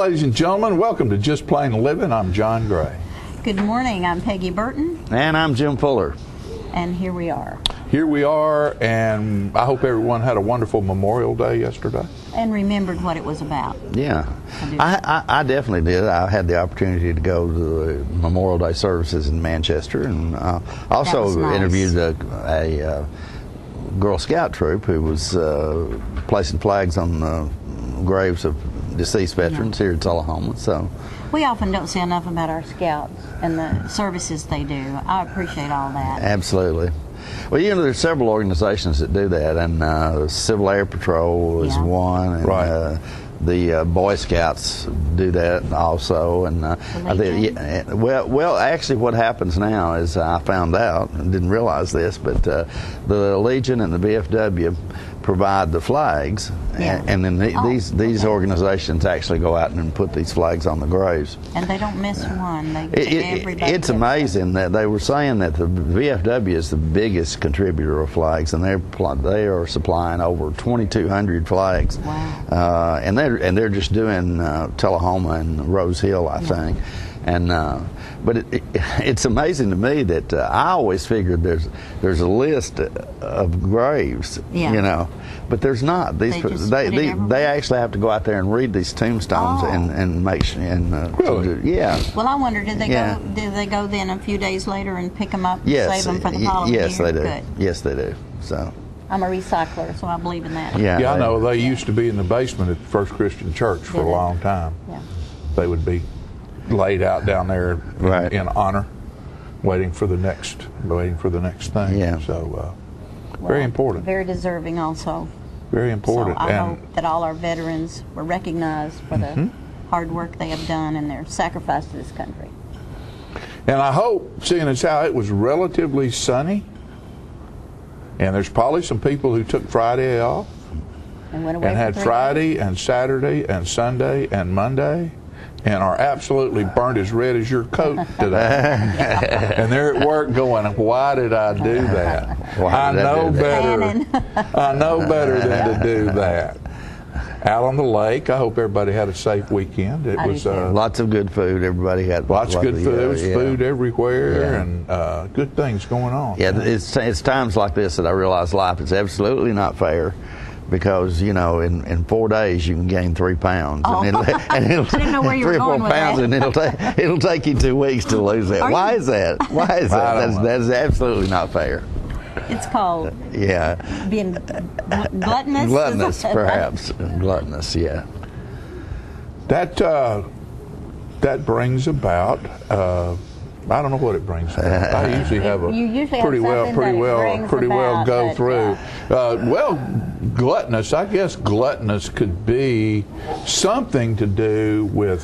ladies and gentlemen. Welcome to Just Plain Living. I'm John Gray. Good morning. I'm Peggy Burton. And I'm Jim Fuller. And here we are. Here we are, and I hope everyone had a wonderful Memorial Day yesterday. And remembered what it was about. Yeah, I definitely did. I had the opportunity to go to the Memorial Day services in Manchester, and also nice. interviewed a Girl Scout troop who was placing flags on the graves of deceased veterans here in Tullahoma. So we often don't say enough about our scouts and the services they do. I appreciate all that. Absolutely. Well, you know, there's several organizations that do that, and Civil Air Patrol is one, and right. The Boy Scouts do that also, and well, actually, what happens now is I found out and didn't realize this, but the Legion and the VFW provide the flags, and then these organizations actually go out and put these flags on the graves. And they don't miss one. It's amazing that they were saying that the VFW is the biggest contributor of flags, and they are supplying over 2,200 flags. Wow. And they're just doing Tullahoma and Rose Hill, I think. And but it's amazing to me that I always figured there's a list of graves, you know, but there's not. They actually have to go out there and read these tombstones and make sure. Really? Yeah. Well, I wonder, did they go then a few days later and pick them up and save them for the following year? Yes, they do. Good. Yes, they do. So. I'm a recycler, so I believe in that. Yeah, I know. They used to be in the basement at the First Christian Church for a long time. Yeah. They would be laid out down there in honor, waiting for the next thing. Yeah. So very important. Very deserving also. Very important. So I hope that all our veterans were recognized for the hard work they have done and their sacrifice to this country. And I hope, seeing as how it was relatively sunny, and there's probably some people who took Friday off and had Friday and Saturday and Sunday and Monday, and are absolutely burnt as red as your coat today. And they're at work going, why did I do that? I know better than to do that. Out on the lake, I hope everybody had a safe weekend. It was lots of good food. Everybody had lots of good food. There was food everywhere, and good things going on. Yeah, it's times like this that I realize life is absolutely not fair. Because, you know, in 4 days you can gain 3 pounds. And it'll I didn't know where you were going with that. 3 or 4 pounds, and it'll take you 2 weeks to lose that. Why is that? Why is that? That is absolutely not fair. It's called being gluttonous. Gluttonous, perhaps. Gluttonous, yeah. That brings about. I don't know what it brings about. I usually have a pretty well go through. Gluttonous. I guess gluttonous could be something to do with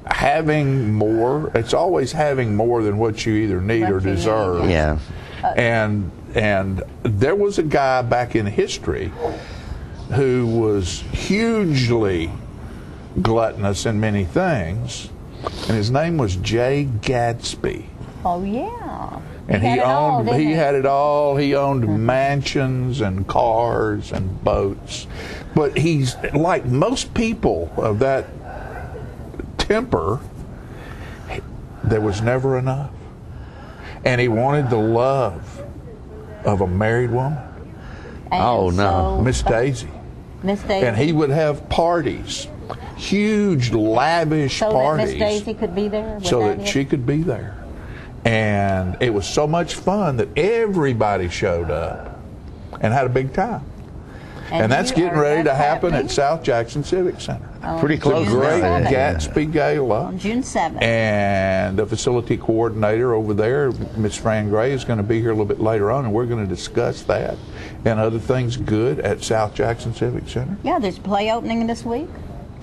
having more. It's always having more than what you either need or deserve. Yeah. And there was a guy back in history who was hugely gluttonous in many things. And his name was Jay Gatsby. Oh, yeah. And he had it all. He owned mansions and cars and boats. But he's like most people of that temper, there was never enough. And he wanted the love of a married woman. Miss Daisy. Miss Daisy. And he would have parties. Huge, lavish parties. So that Miss Daisy could be there? She could be there. And it was so much fun that everybody showed up and had a big time. And that's getting ready to happen at South Jackson Civic Center. Pretty close. It's a great Gatsby Gala. On June 7th. And the facility coordinator over there, Miss Fran Gray, is going to be here a little bit later on, and we're going to discuss that and other things good at South Jackson Civic Center. Yeah, there's a play opening this week.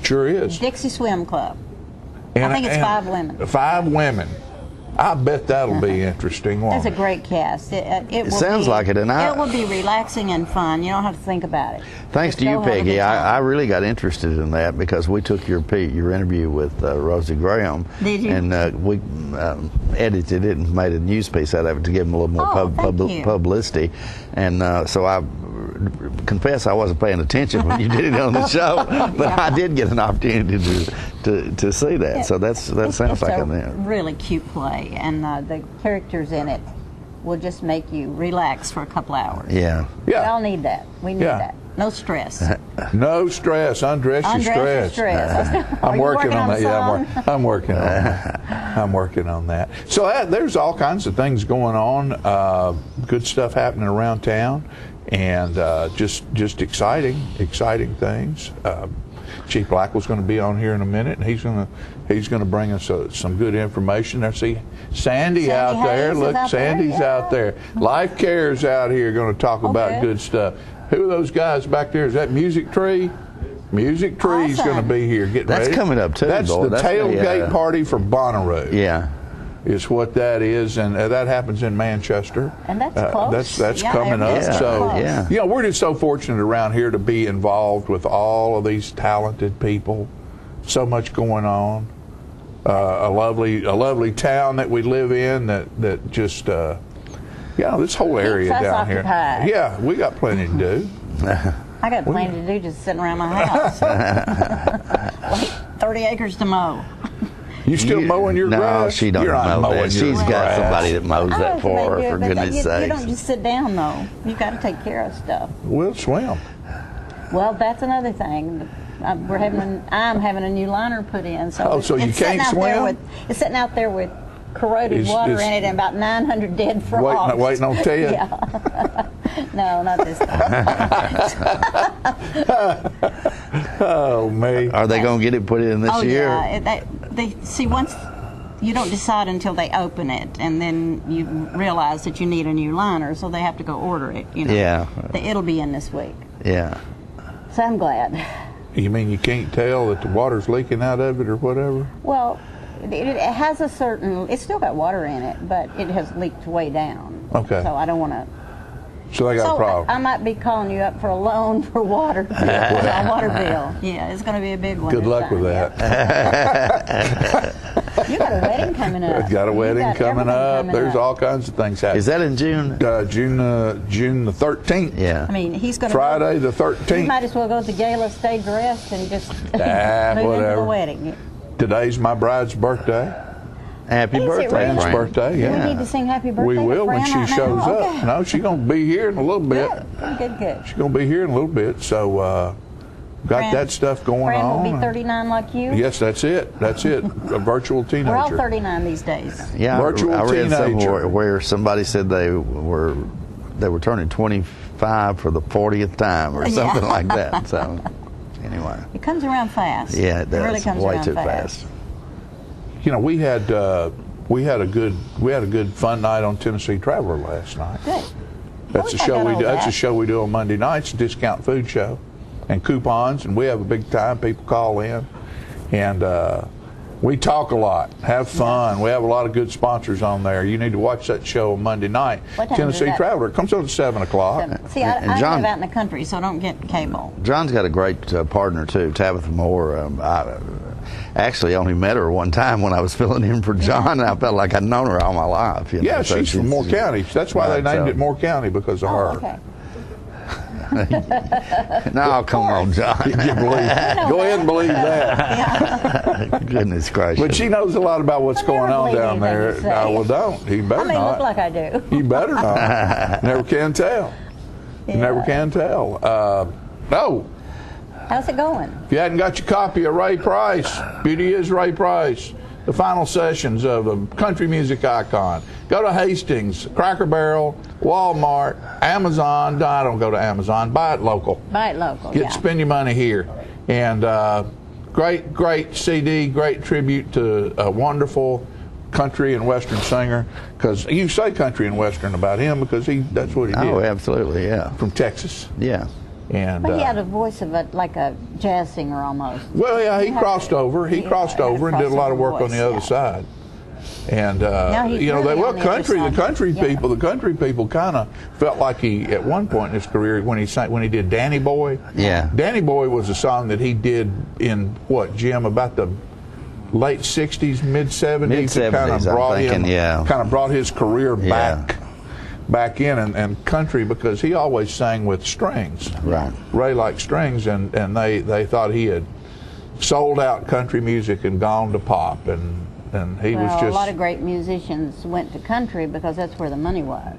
Sure is. Dixie Swim Club. I think it's 5 women. 5 women. I bet that'll be interesting. That's a great cast. It sounds like it, and it will be relaxing and fun. You don't have to think about it. Thanks to you, Peggy. I really got interested in that because we took your interview with Rosie Graham. Did you? And we edited it and made a news piece out of it to give them a little more publicity. And so I confess I wasn't paying attention when you did it on the show, but I did get an opportunity to see that. So that sounds like a a really cute play, and the characters in it will just make you relax for a couple hours. Yeah. We all need that. We need Yeah. that. No stress. No stress. Undress your Undress stress. your stress. I'm Are you working on that. a Yeah, song? I'm working on that. I'm working on that. So there's all kinds of things going on. Good stuff happening around town, and just exciting things. Chief Blackwell's going to be on here in a minute, and he's going to bring us some good information. I see Sandy out there. Hayes is Look, out there, Sandy's yeah. out there. Life Care's out here going to talk about Okay. good stuff. Who are those guys back there? Is that Music Tree? Music Tree's Awesome. going to be here. Getting That's ready. coming up, too, That's boy. the That's tailgate party for Bonnaroo. Yeah. Is what that is, and that happens in Manchester. And that's close. That's Yeah, coming up. everything's So, close. Yeah. you know, we're just so fortunate around here to be involved with all of these talented people. So much going on. A lovely town that we live in. That just, this whole area us down occupied. here. Yeah, we got plenty to do. I got plenty to do just sitting around my house. Like 30 acres to mow. You still mowing your no, grass? she don't You're not mow mowing that. your She's got grass. somebody that mows that I for don't her, think for you- but goodness you sakes. don't just sit down though. You got to take care of stuff. We'll swim. Well, that's another thing. I'm having a new liner put in, so Oh, so you it's sitting can't out there swim? it's sitting out there with corroded Is- water is- in it and about 900 dead frogs. Waiting on Ted? Yeah. No, not this time. Oh, me. Are they going to get it put in this Oh year? yeah, they see once you don't decide until they open it, and then you realize that you need a new liner, so they have to go order it. You know. Yeah. It'll be in this week, Yeah. so I'm glad. You mean you can't tell that the water's leaking out of it or whatever? Well, it has a certain. It's still got water in it, but it has leaked way down. Okay. So I don't want to. So they got a So problem. I might be calling you up for a loan for water, for a water bill. Yeah, it's going to be a big one. Good this luck time, with yeah. that. You got a wedding coming up. Got a You wedding got coming everything up. coming There's up. all kinds of things happening. Is that in June? June the 13th? Yeah. I mean, he's going to Friday the You 13th. might as well go to the gala, stay dressed, and just move into whatever. the wedding. Today's my bride's birthday. Happy Is it birthday, really? Ann's Fran. birthday, We yeah. need to sing happy birthday We to will when Fran she right now? shows up. Okay. No, she's going to be here in a little bit. Good. She's going to be here in a little bit. So, got Fran- that stuff going Fran on. will be 39 like you. Yes, that's it. That's it. A virtual teenager. We're all 39 these days. Yeah, Virtual I read teenager. somewhere where somebody said they were turning 25 for the 40th time or something like that. So, anyway, It comes around fast. yeah, it does. really comes Way around too fast. You know, we had a good fun night on Tennessee Traveler last night. Good. That's a wish I show got we all do. That's a that. show we do on Monday nights. Discount food show, and coupons, and we have a big time. People call in, and we talk a lot, have fun. We have a lot of good sponsors on there. You need to watch that show on Monday night. What time Tennessee is that? Traveler. It comes on at 7 o'clock. See, And I John- live out in the country, so I don't get cable. John's got a great partner too, Tabitha Moore. I actually only met her one time when I was filling in for John, and I felt like I'd known her all my life. You know, Yeah, so she's from Moore County. That's why they Right, named so- it Moore County, because of her. Okay. No, come on, John. You believe? Go ahead and believe that. Goodness gracious. But she knows a lot about what's I never going on believe down there. anything you say. Well, don't. You better I may not. look like I do. You better not. Never can tell. You never can tell. No, How's it going? if you hadn't got your copy of Ray Price, Beauty is Ray Price, the final sessions of a country music icon, go to Hastings, Cracker Barrel, Walmart, Amazon. No, I don't go to Amazon. Buy it local. Buy it local. Spend your money here. And great CD, great tribute to a wonderful country and western singer. Because you say country and western about him because that's what he did. Oh, absolutely, yeah. From Texas. Yeah. And But he had a voice of like a jazz singer almost. well, yeah, he crossed over. He crossed over and did a lot of work on the crossover other voice, side. And he's you know, really on the other the side. country Yeah. people kind of felt like he at one point in his career when he did Danny Boy. Yeah. Danny Boy was a song that he did in what, Jim, about the late '60s, mid '70s. Mid-70s, Kind of I'm brought thinking, yeah. kind of brought his career Yeah. back back in, and country, because he always sang with strings. Right. Ray liked strings, and they thought he had sold out country music and gone to pop, and he was just a lot of great musicians went to country because that's where the money was.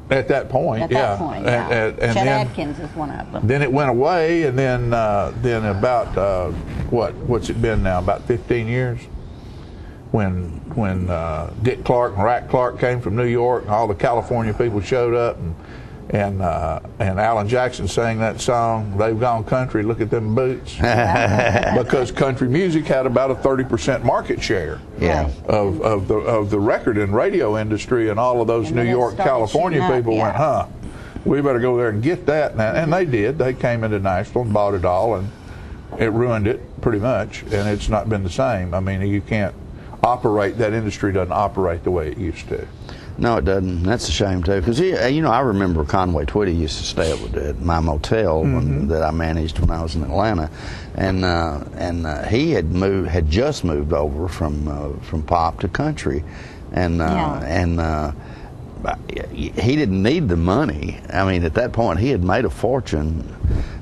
At that point, At yeah. that point, yeah. And Chet then, Atkins is one of them. Then it went away, and then about what's it been now? About 15 years. When Dick Clark and Rat Clark came from New York, and all the California people showed up, and Alan Jackson sang that song, "They've Gone Country, Look at Them Boots," because country music had about a 30% market share Yeah. of the record and radio industry, and all of those And New then it York, started California shooting up, people went, yeah. we better go there and get that. And they did. They came into Nashville and bought it all, and it ruined it pretty much, and it's not been the same. I mean, you can't operate, that industry doesn't operate the way it used to. No, it doesn't. That's a shame too. Because I remember Conway Twitty used to stay at my motel that I managed when I was in Atlanta, and he had just moved over from pop to country, and he didn't need the money. I mean, at that point, he had made a fortune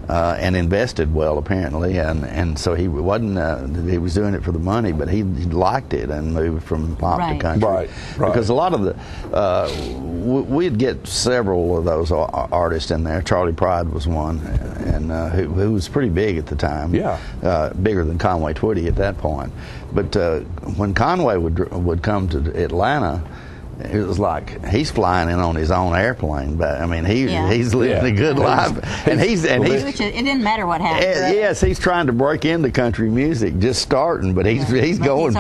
and invested well, apparently, and so he wasn't. He was doing it for the money, but he liked it and moved from pop to country. Right. Because a lot of we'd get several of those artists in there. Charlie Pride was one, and who was pretty big at the time. Yeah. Bigger than Conway Twitty at that point. But when Conway would come to Atlanta, it was like he's flying in on his own airplane. But I mean, he's living a good life, and he's it didn't matter what happened. yes, he's trying to break into country music, just starting, but he's going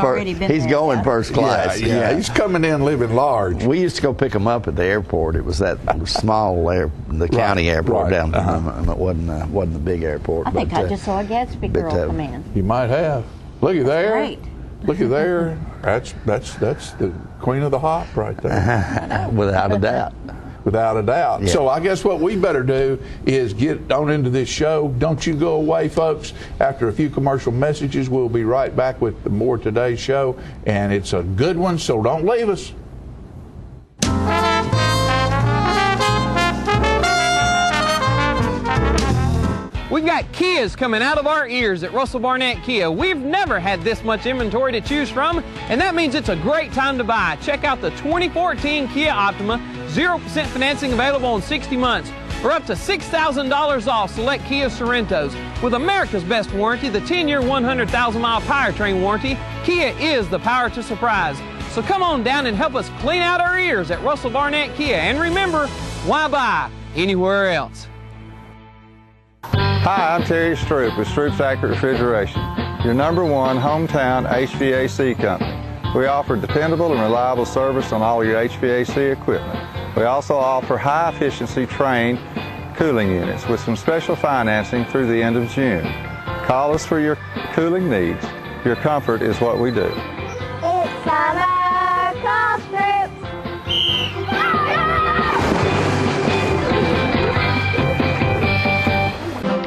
first class. Yeah, he's coming in living large. We used to go pick him up at the airport. It was that small the county airport down. It wasn't the big airport. I think I just saw a Gatsby girl come in. You might have. Look at there. Great. Look at there. That's the queen of the hop right there. Without a doubt. Without a doubt. Yeah. So I guess what we better do is get on into this show. Don't you go away, folks. After a few commercial messages, we'll be right back with more today's show, and it's a good one, so don't leave us. We've got Kias coming out of our ears at Russell Barnett Kia. We've never had this much inventory to choose from, and that means it's a great time to buy. Check out the 2014 Kia Optima, 0% financing available in 60 months, or up to $6,000 off select Kia Sorrentos. With America's best warranty, the 10-year, 100,000-mile powertrain warranty, Kia is the power to surprise. So come on down and help us clean out our ears at Russell Barnett Kia. And remember, why buy anywhere else? Hi, I'm Terry Stroop with Stroop's Accurate Refrigeration, your #1 hometown HVAC company. We offer dependable and reliable service on all your HVAC equipment. We also offer high-efficiency Trane cooling units with some special financing through the end of June. Call us for your cooling needs. Your comfort is what we do. It's summer, call Stroop.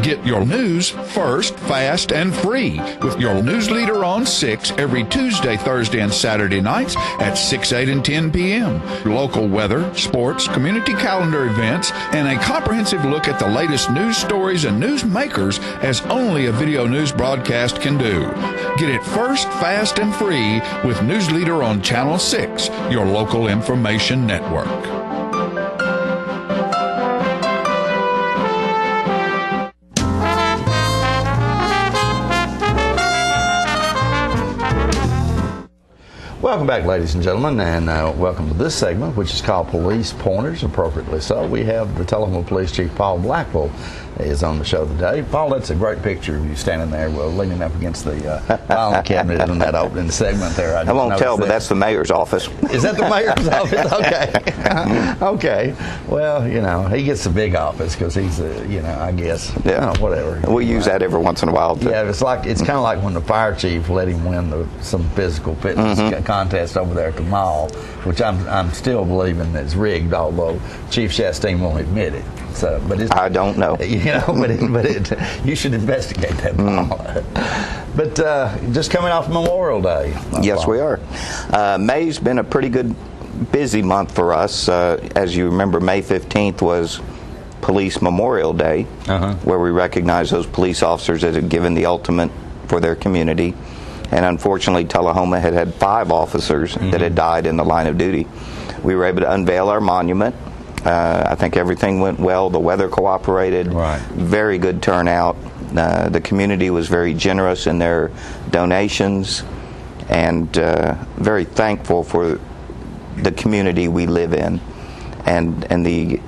Get your news first, fast, and free with your news leader on 6 every Tuesday, Thursday, and Saturday nights at 6, 8, and 10 p.m. Local weather, sports, community calendar events, and a comprehensive look at the latest news stories and news makers as only a video news broadcast can do. Get it first, fast, and free with News Leader on Channel 6, your local information network. Welcome back, ladies and gentlemen, and welcome to this segment, which is called Police Pointers, appropriately so. We have the Tullahoma Police Chief, Paul Blackwell, is on the show today. Paul, that's a great picture of you standing there, leaning up against the filing cabinet in that opening segment there. I won't tell, but that's the mayor's office. Is that the mayor's office? Okay. Okay. Well, you know, he gets the big office because he's, I guess, whatever. We use that every once in a while. Yeah, it's kind of like when the fire chief let him win some physical fitness contest over there at the mall, which I'm still believing is rigged, although Chief Chastain won't admit it. So, but I don't know. You should investigate that, Paul. But just coming off Memorial Day. Yes, we are. May's been a pretty good busy month for us. As you remember, May 15th was Police Memorial Day, where we recognize those police officers that have given the ultimate for their community. And unfortunately, Tullahoma had 5 officers that had died in the line of duty. We were able to unveil our monument. I think everything went well. The weather cooperated. Right. Very good turnout. The community was very generous in their donations, and very thankful for the community we live in, and the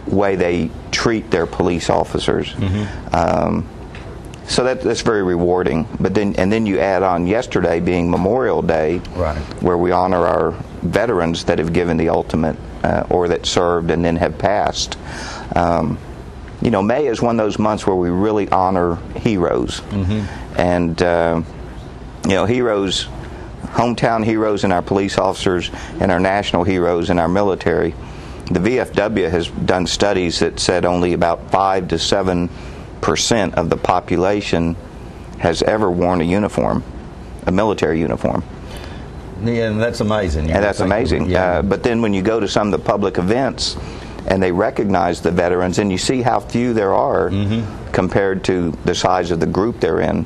way they treat their police officers. So that's very rewarding. But then you add on yesterday being Memorial Day, where we honor our veterans that have given the ultimate or that served and then have passed. May is one of those months where we really honor heroes, and heroes, hometown heroes in our police officers and our national heroes in our military. The VFW has done studies that said only about 5 to 7% of the population has ever worn a uniform, a military uniform. Yeah, and that's amazing. And that's amazing. But then when you go to some of the public events and they recognize the veterans, and you see how few there are compared to the size of the group they're in,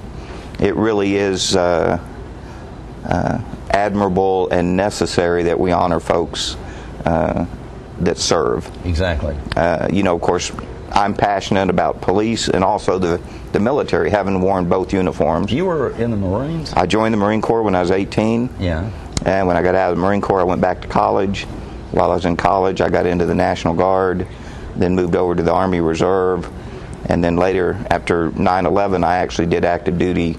it really is admirable and necessary that we honor folks that serve. Exactly. Of course, I'm passionate about police and also the military, having worn both uniforms. You were in the Marines? I joined the Marine Corps when I was 18. Yeah. And when I got out of the Marine Corps, I went back to college. While I was in college, I got into the National Guard, then moved over to the Army Reserve, and then later, after 9/11, I actually did active duty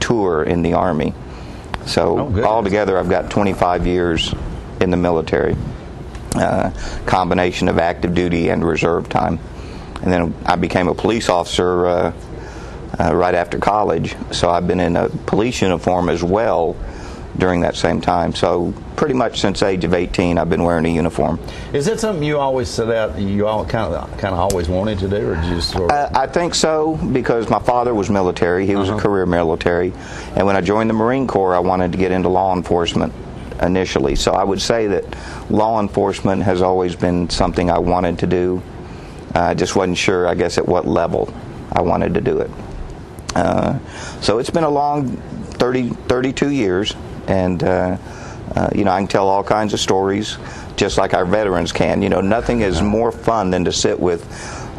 tour in the Army. So altogether, I've got 25 years in the military, combination of active duty and reserve time. And then I became a police officer right after college, so I've been in a police uniform as well during that same time. So pretty much since the age of 18, I've been wearing a uniform. Is that something you always set out, you all kind of always wanted to do, or did you just sort of... I think so, because my father was military. He was a career military. And when I joined the Marine Corps, I wanted to get into law enforcement initially. So I would say that law enforcement has always been something I wanted to do. I just wasn't sure, I guess, at what level I wanted to do it. So it's been a long 32 years, and I can tell all kinds of stories, just like our veterans can. Nothing is more fun than to sit with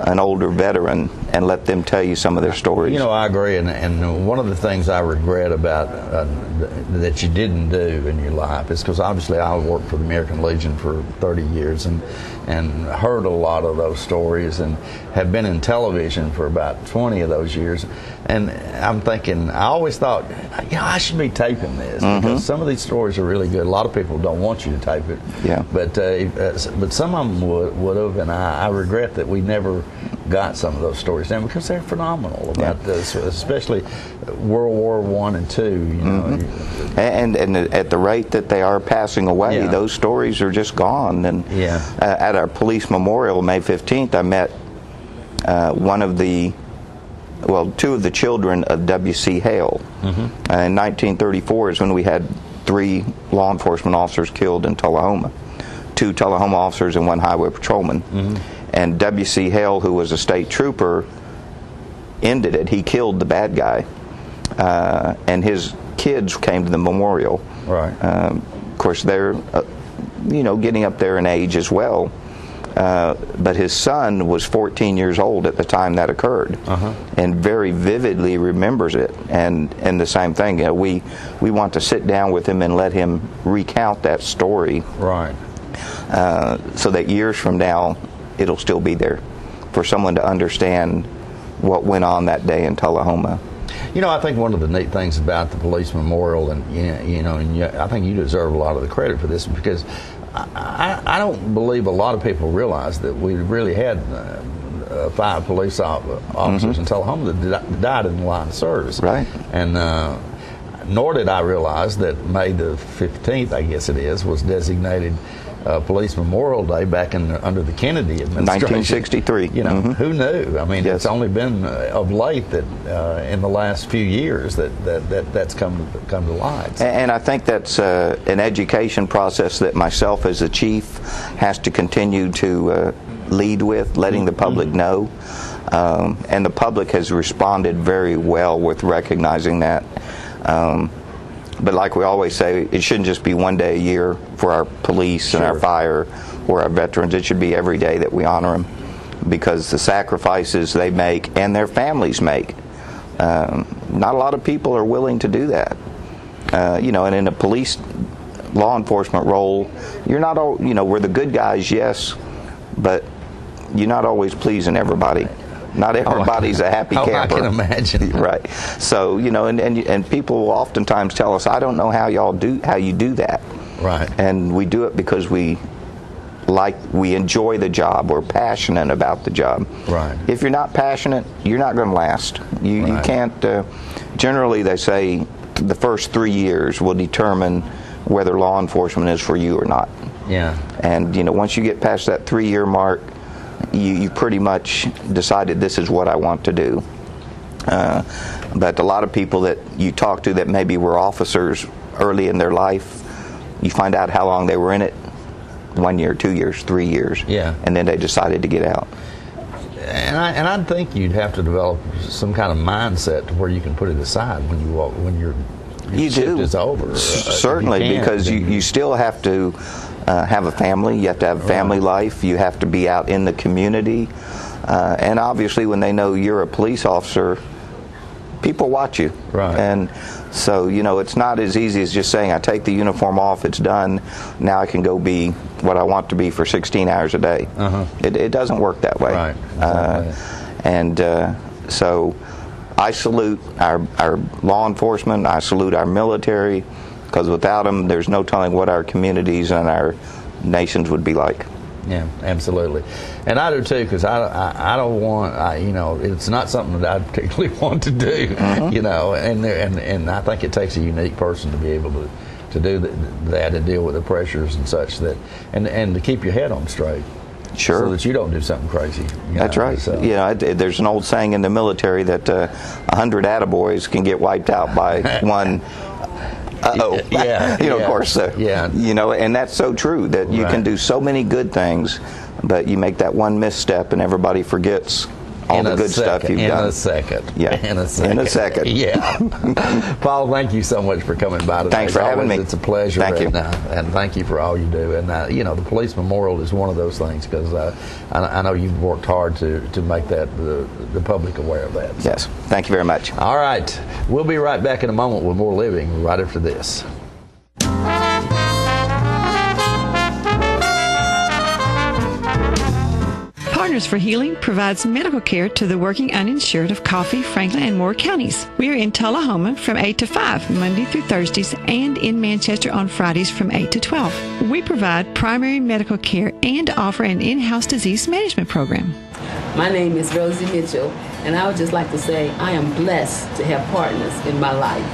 an older veteran and let them tell you some of their stories. I agree, and one of the things I regret about that you didn't do in your life is because obviously I worked for the American Legion for 30 years and heard a lot of those stories and have been in television for about 20 of those years. And I'm thinking, I always thought, I should be taping this because some of these stories are really good. A lot of people don't want you to tape it. Yeah. But some of them would have, and I regret that we never got some of those stories down because they're phenomenal about this, especially World War I and II. And at the rate that they are passing away, those stories are just gone. And at our police memorial, May 15th, I met two of the children of W.C. Hale. In 1934 is when we had 3 law enforcement officers killed in Tullahoma, 2 Tullahoma officers and 1 highway patrolman. And W.C. Hale, who was a state trooper, ended it. He killed the bad guy, and his kids came to the memorial. Right. Of course, they're getting up there in age as well. But his son was 14 years old at the time that occurred, and very vividly remembers it. And the same thing, we want to sit down with him and let him recount that story, right? So that years from now, it'll still be there for someone to understand what went on that day in Tullahoma. I think one of the neat things about the police memorial, and I think you deserve a lot of the credit for this, because I don't believe a lot of people realize that we really had 5 police officers in Tullahoma that died in the line of service. Right. And nor did I realize that May the 15th, I guess it is, was designated Police Memorial Day back under the Kennedy administration. 1963. You know, who knew? I mean, Yes. it's only been of late that in the last few years that's come to light. And I think that's an education process that myself as a chief has to continue to lead with, letting the public know. And the public has responded very well with recognizing that. But like we always say, it shouldn't just be one day a year for our police and our fire or our veterans. It should be every day that we honor them, because the sacrifices they make and their families make, not a lot of people are willing to do that. You know, and in a police law enforcement role, you're not all, you know, we're the good guys, yes, but you're not always pleasing everybody. Not everybody's a happy camper. I can imagine. Right. So, you know, and people will oftentimes tell us, I don't know how you do that. Right. And we do it because we enjoy the job. We're passionate about the job. Right. If you're not passionate, you're not going to last. You can't, generally they say the first 3 years will determine whether law enforcement is for you or not. Yeah. And, you know, once you get past that 3-year mark, you pretty much decided this is what I want to do. But a lot of people that you talk to that maybe were officers early in their life, you find out how long they were in it, 1 year, 2 years, 3 years. Yeah. And then they decided to get out. And I think you'd have to develop some kind of mindset to where you can put it aside when your shift is over. Certainly, because you still have to have a family. You have to have a family life. You have to be out in the community. And obviously, when they know you're a police officer, people watch you. Right. And so, you know, it's not as easy as just saying, I take the uniform off, it's done, now I can go be what I want to be for 16 hours a day. It doesn't work that way. Right. So I salute our law enforcement, I salute our military, because without them, there's no telling what our communities and our nations would be like. Yeah, absolutely, and I do too, because I don't want, you know, it's not something that I particularly want to do, you know, and I think it takes a unique person to be able to do that and deal with the pressures and such that, and to keep your head on straight. Sure. So that you don't do something crazy. That's right. So. Yeah, there's an old saying in the military that 100 attaboys can get wiped out by one. Yeah. You know, of course. You know, and that's so true that you can do so many good things, but you make that one misstep and everybody forgets all the good stuff you've done. In a second. Yeah. In a second. In a second. Yeah. Paul, thank you so much for coming by today. Thanks for having me. It's a pleasure. Thank you. And thank you for all you do. And, you know, the Police Memorial is one of those things, because I know you've worked hard to make that the public aware of that. So. Yes. Thank you very much. All right. We'll be right back in a moment with more Living right after this. Partners for Healing provides medical care to the working uninsured of Coffee, Franklin, and Moore counties. We are in Tullahoma from 8 to 5, Monday through Thursdays, and in Manchester on Fridays from 8 to 12. We provide primary medical care and offer an in-house disease management program. My name is Rosie Mitchell, and I would just like to say I am blessed to have partners in my life.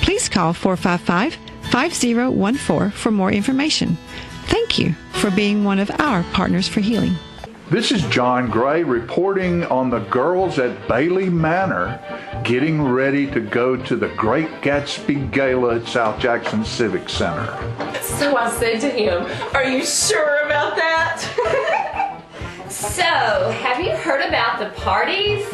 Please call 455-5014 for more information. Thank you for being one of our Partners for Healing. This is John Gray reporting on the girls at Bailey Manor getting ready to go to the Great Gatsby Gala at South Jackson Civic Center. So I said to him, "Are you sure about that?" So, have you heard about the parties?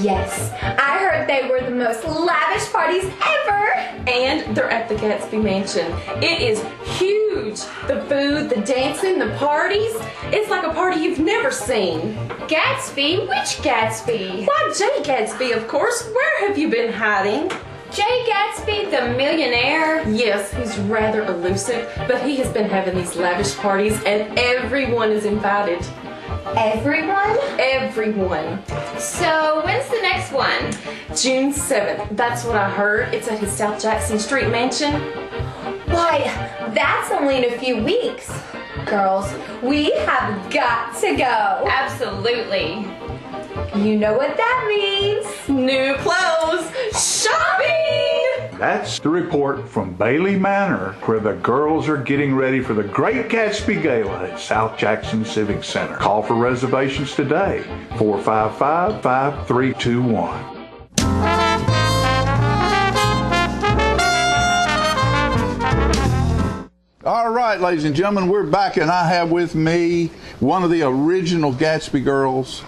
Yes, I heard they were the most lavish parties ever. And they're at the Gatsby Mansion. It is huge. The food, the dancing, the parties. It's like a party you've never seen. Gatsby? Which Gatsby? Why, Jay Gatsby, of course. Where have you been hiding? Jay Gatsby, the millionaire? Yes, he's rather elusive, but he has been having these lavish parties and everyone is invited. Everyone? Everyone. So, when's the next one? June 7th. That's what I heard. It's at his South Jackson Street mansion. Why, that's only in a few weeks. Girls, we have got to go. Absolutely. You know what that means. New clothes. Shopping! That's the report from Bailey Manor, where the girls are getting ready for the Great Gatsby Gala at South Jackson Civic Center. Call for reservations today, 455-5321. All right, ladies and gentlemen, we're back, and I have with me one of the original Gatsby girls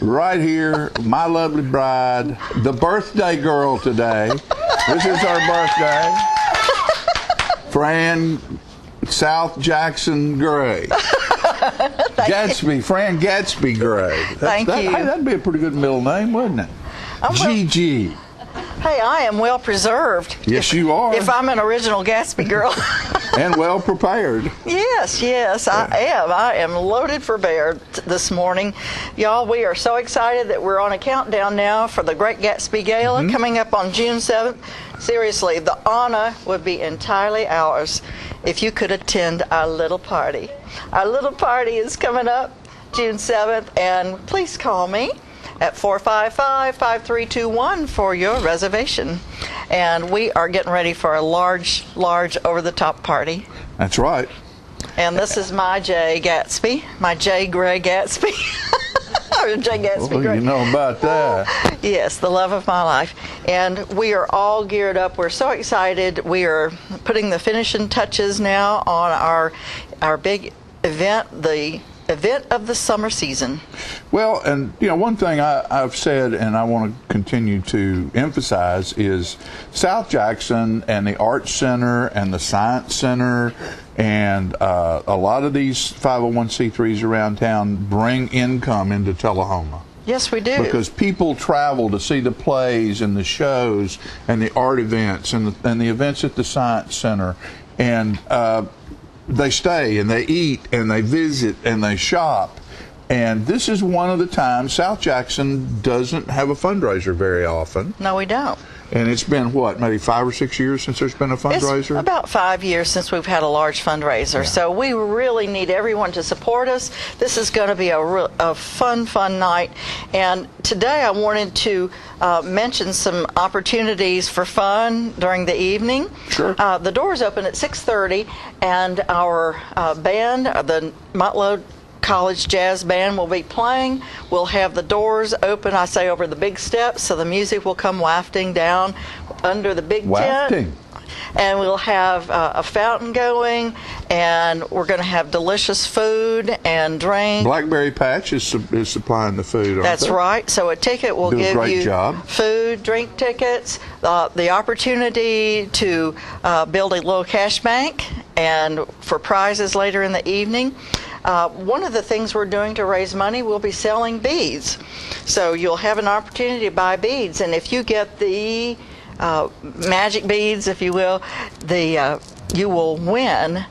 right here, my lovely bride, the birthday girl today. This is her birthday. Fran South Jackson Gray. Fran Gatsby Gray. Thank you. Hey, that'd be a pretty good middle name, wouldn't it? Gigi. Hey, I am well preserved. Yes, you are. If I'm an original Gatsby girl. And well prepared. Yes, I am. I am loaded for bear this morning. Y'all, we are so excited that we're on a countdown now for the Great Gatsby Gala coming up on June 7th. Seriously, the honor would be entirely ours if you could attend our little party. Our little party is coming up June 7th, and please call me at 455-5321 for your reservation. And we are getting ready for a large, over-the-top party. That's right. And this is my Jay Gatsby, my Jay Gray Gatsby. Or Jay Gatsby Gray. You know about that. Yes, the love of my life. And we are all geared up. We're so excited. We are putting the finishing touches now on our big event, the event of the summer season. Well, and one thing I've said, and I want to continue to emphasize, is South Jackson and the Arts Center and the Science Center and a lot of these 501c3s around town bring income into Tullahoma. Yes, we do. Because people travel to see the plays and the shows and the art events and the events at the Science Center, and they stay and they eat and they visit and they shop. And this is one of the times South Jackson doesn't have a fundraiser very often. No, we don't. And it's been, what, maybe 5 or 6 years since there's been a fundraiser? It's about 5 years since we've had a large fundraiser. Yeah. So we really need everyone to support us. This is going to be a fun night. And today I wanted to mention some opportunities for fun during the evening. Sure. The doors open at 6:30, and our band, the Motlow College Jazz Band, will be playing. We'll have the doors open, I say, over the big steps, so the music will come wafting down under the big tent. And we'll have a fountain going, and we're going to have delicious food and drink. Blackberry Patch is supplying the food, aren't That's they? right. So a ticket will give you job. Food, drink tickets, the opportunity to build a little cash bank, and for prizes later in the evening. One of the things we're doing to raise money, we'll be selling beads. So you'll have an opportunity to buy beads, and if you get the magic beads, if you will, you will win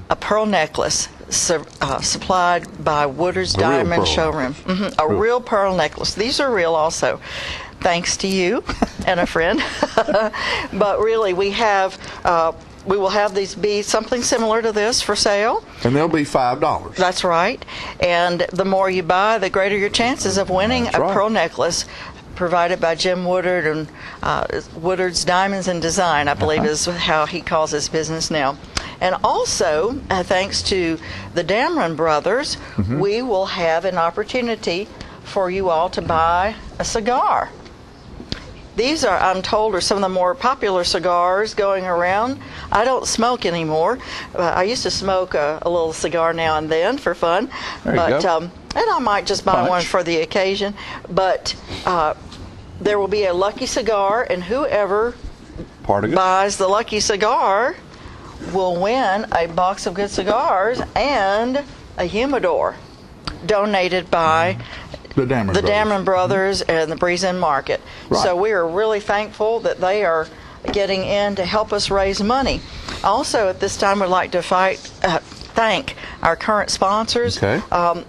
a pearl necklace supplied by Woodard's Diamond Showroom. A real pearl necklace. These are real also, thanks to you and a friend. But really, we will have these beads, something similar to this, for sale. And they'll be $5. That's right. And the more you buy, the greater your chances of winning pearl necklace provided by Jim Woodard and Woodard's Diamonds and Design, I believe is how he calls his business now. And also, thanks to the Dameron brothers, we will have an opportunity for you all to buy a cigar. These are, I'm told, are some of the more popular cigars going around. I don't smoke anymore. I used to smoke a little cigar now and then for fun. There you go. And I might just buy one for the occasion. But there will be a lucky cigar, and whoever buys the lucky cigar will win a box of good cigars and a humidor donated by the Dameron Brothers and the Breeze Inn Market. Right. So we are really thankful that they are getting in to help us raise money. Also, at this time, we'd like to thank our current sponsors. Okay.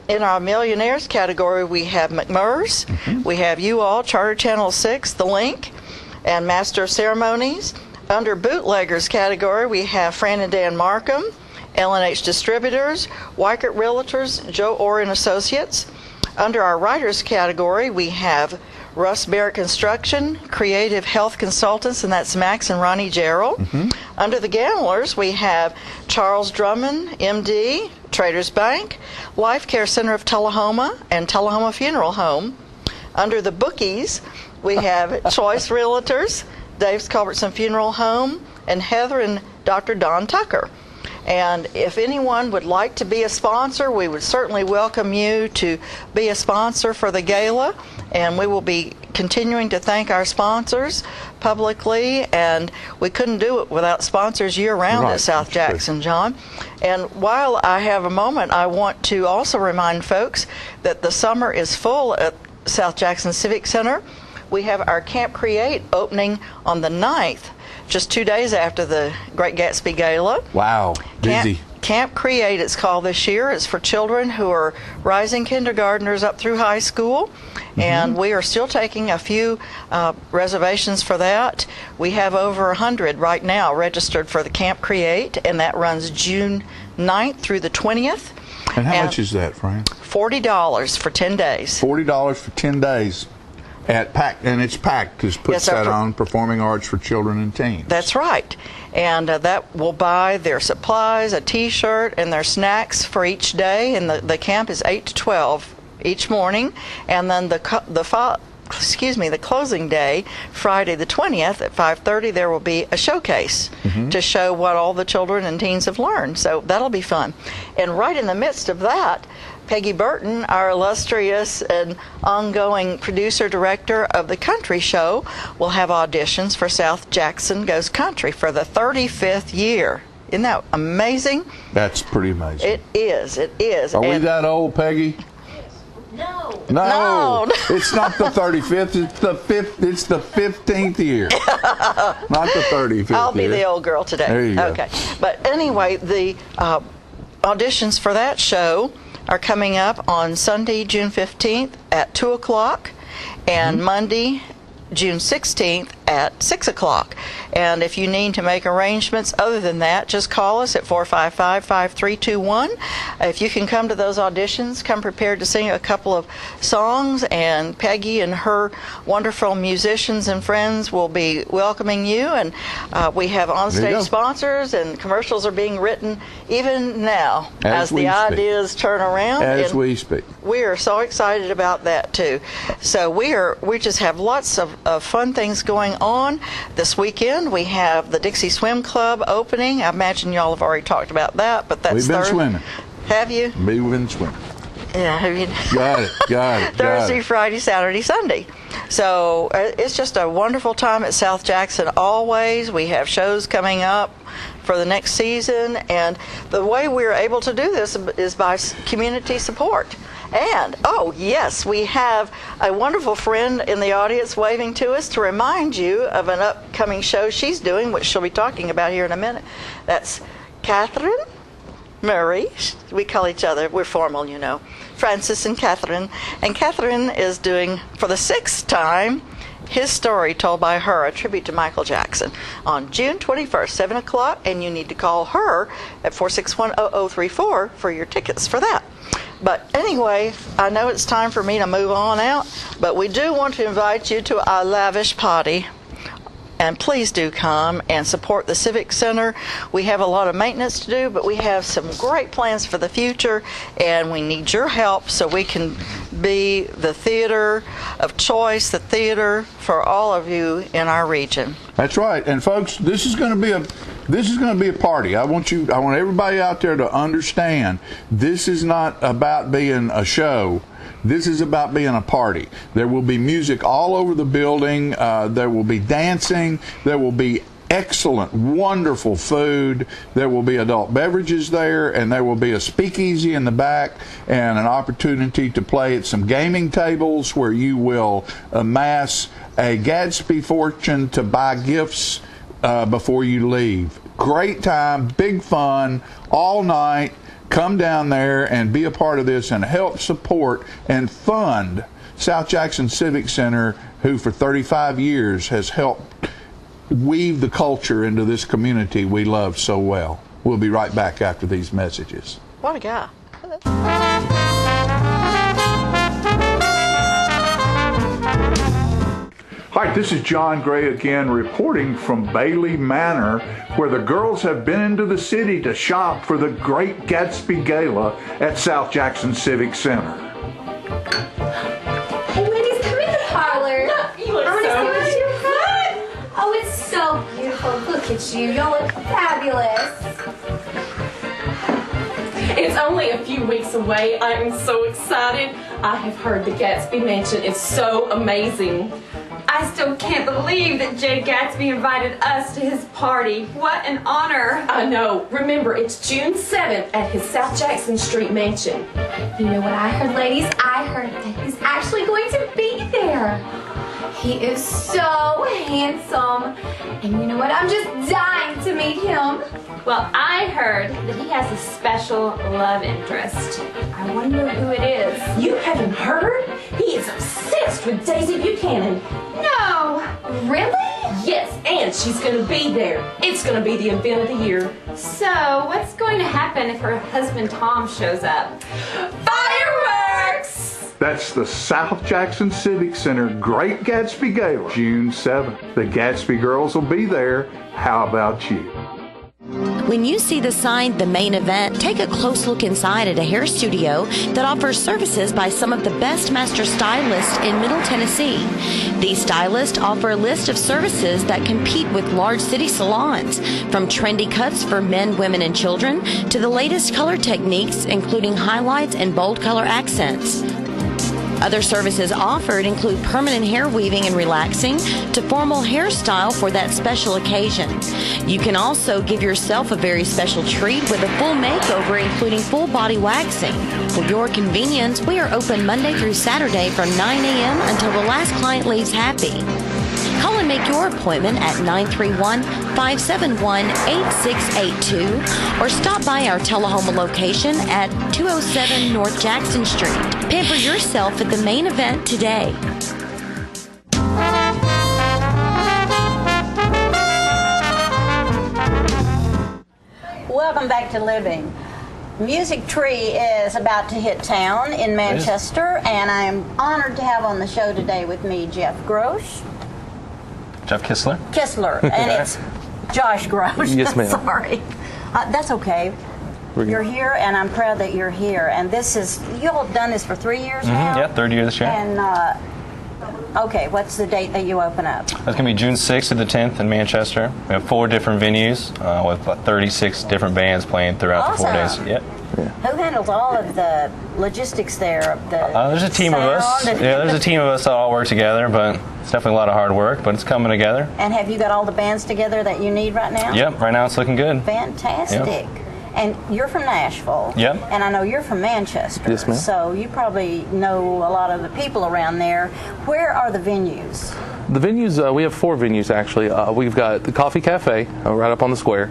In our Millionaires category, we have McMurr's, we have you all, Charter Channel 6, The Link, and Master of Ceremonies. Under Bootleggers category, we have Fran and Dan Markham, L&H Distributors, Weichert Realtors, Joe Orr and Associates. Under our Writers category, we have Russ Barrett Construction, Creative Health Consultants, and that's Max and Ronnie Gerald. Under the Gamblers, we have Charles Drummond, MD, Traders Bank, Life Care Center of Tullahoma, and Tullahoma Funeral Home. Under the Bookies, we have Choice Realtors, Dave's Culbertson Funeral Home, and Heather and Dr. Don Tucker. And if anyone would like to be a sponsor, we would certainly welcome you to be a sponsor for the gala. And we will be continuing to thank our sponsors publicly. And we couldn't do it without sponsors year-round at South Jackson, John. And while I have a moment, I want to also remind folks that the summer is full at South Jackson Civic Center. We have our Camp Create opening on the 9th. Just 2 days after the Great Gatsby Gala. Wow, busy. Camp Create, it's called this year. It's for children who are rising kindergartners up through high school. And we are still taking a few reservations for that. We have over 100 right now registered for the Camp Create, and that runs June 9th through the 20th. And how much is that, Fran? $40 for 10 days. $40 for 10 days. And it's packed. It puts that on Performing Arts for Children and Teens. That's right. And that will buy their supplies, a T-shirt, and their snacks for each day. And the camp is 8 to 12 each morning. And then the closing day, Friday the 20th at 5:30, there will be a showcase to show what all the children and teens have learned. So that'll be fun. And right in the midst of that, Peggy Burton, our illustrious and ongoing producer-director of the Country Show, will have auditions for South Jackson Goes Country for the 35th year. Isn't that amazing? That's pretty amazing. It is. It is. Are we that old, Peggy? No. It's not the 35th. It's the 5th. It's the 15th year. Not the 35th. I'll be the old girl today. There you go. Okay. But anyway, the auditions for that show are coming up on Sunday, June 15th at 2 o'clock and Monday, June 16th at 6 o'clock. And if you need to make arrangements other than that, just call us at 455-5321. If you can come to those auditions, come prepared to sing a couple of songs, and Peggy and her wonderful musicians and friends will be welcoming you. And we have onstage sponsors, and commercials are being written even now as the ideas turn around. As we speak. We are so excited about that too. So we just have lots of fun things going on this weekend. We have the Dixie Swim Club opening. I imagine y'all have already talked about that, but that's We've been swimming. Have you? We've been swimming. Yeah, have you? Got it. Thursday, Friday, Saturday, Sunday. So it's just a wonderful time at South Jackson always. We have shows coming up for the next season, and the way we're able to do this is by community support. And, oh yes, we have a wonderful friend in the audience waving to us to remind you of an upcoming show she's doing, which she'll be talking about here in a minute. That's Catherine Murray. We call each other, we're formal, you know, Francis and Catherine. And Catherine is doing, for the 6th time, His Story Told by Her, a tribute to Michael Jackson, on June 21st, 7 o'clock, and you need to call her at 461-0034 for your tickets for that. But anyway, I know it's time for me to move on out, but we do want to invite you to our lavish party. And please do come and support the Civic Center. We have a lot of maintenance to do, but we have some great plans for the future, and we need your help so we can be the theater of choice, the theater for all of you in our region. That's right. And folks, this is going to be a party. I want everybody out there to understand this is not about being a show. This is about being a party. There will be music all over the building. There will be dancing. There will be excellent, wonderful food. There will be adult beverages there, and there will be a speakeasy in the back and an opportunity to play at some gaming tables where you will amass a Gatsby fortune to buy gifts before you leave. Great time, big fun, all night. Come down there and be a part of this and help support and fund South Jackson Civic Center, who for 35 years has helped weave the culture into this community we love so well. We'll be right back after these messages. What a guy. Hi, this is John Gray again, reporting from Bailey Manor, where the girls have been into the city to shop for the Great Gatsby Gala at South Jackson Civic Center. Hey, ladies, come in the parlor. You look I want to so see what cute. you have. Oh, it's so beautiful. Look at you. You look fabulous. It's only a few weeks away. I am so excited. I have heard the Gatsby Mansion is so amazing. I still can't believe that Jay Gatsby invited us to his party. What an honor. I know. Remember, it's June 7th at his South Jackson Street mansion. You know what I heard, ladies? I heard that he's actually going to be there. He is so handsome. And you know what? I'm just dying to meet him. Well, I heard that he has a special love interest. I wonder who it is. You haven't heard? He is obsessed with Daisy Buchanan. No, really? Yes, and she's going to be there. It's going to be the event of the year. So, what's going to happen if her husband Tom shows up? Fireworks! That's the South Jackson Civic Center Great Gatsby Gala, June 7th. The Gatsby girls will be there. How about you? When you see the sign, The Main Event, take a close look inside at a hair studio that offers services by some of the best master stylists in Middle Tennessee. These stylists offer a list of services that compete with large city salons, from trendy cuts for men, women, and children to the latest color techniques, including highlights and bold color accents. Other services offered include permanent hair weaving and relaxing to formal hairstyle for that special occasion. You can also give yourself a very special treat with a full makeover, including full body waxing. For your convenience, we are open Monday through Saturday from 9 a.m. until the last client leaves happy. Call and make your appointment at 931-571-8682 or stop by our Tullahoma location at 207 North Jackson Street. Pamper yourself at The Main Event today. Welcome back to Living. Music Tree is about to hit town in Manchester, and I am honored to have on the show today with me Jeff Grosh. Jeff Kistler. And it's Josh Grosh. Yes, ma'am. Sorry. That's okay. You're here, and I'm proud that you're here. And this is, you all have done this for 3 years now? Yeah, third year this year. And, okay, what's the date that you open up? That's going to be June 6th to the 10th in Manchester. We have 4 different venues with about 36 different bands playing throughout the 4 days. Yep. Who handles all of the logistics there? There's a team of us. Yeah, there's a team of us that all work together, but it's definitely a lot of hard work, but it's coming together. And have you got all the bands together that you need right now? Yep, right now it's looking good. Fantastic. Yep. And you're from Nashville. Yep. And I know you're from Manchester. Yes, ma'am. So you probably know a lot of the people around there. Where are the venues? The venues, we have 4 venues actually. We've got the Coffee Cafe right up on the square.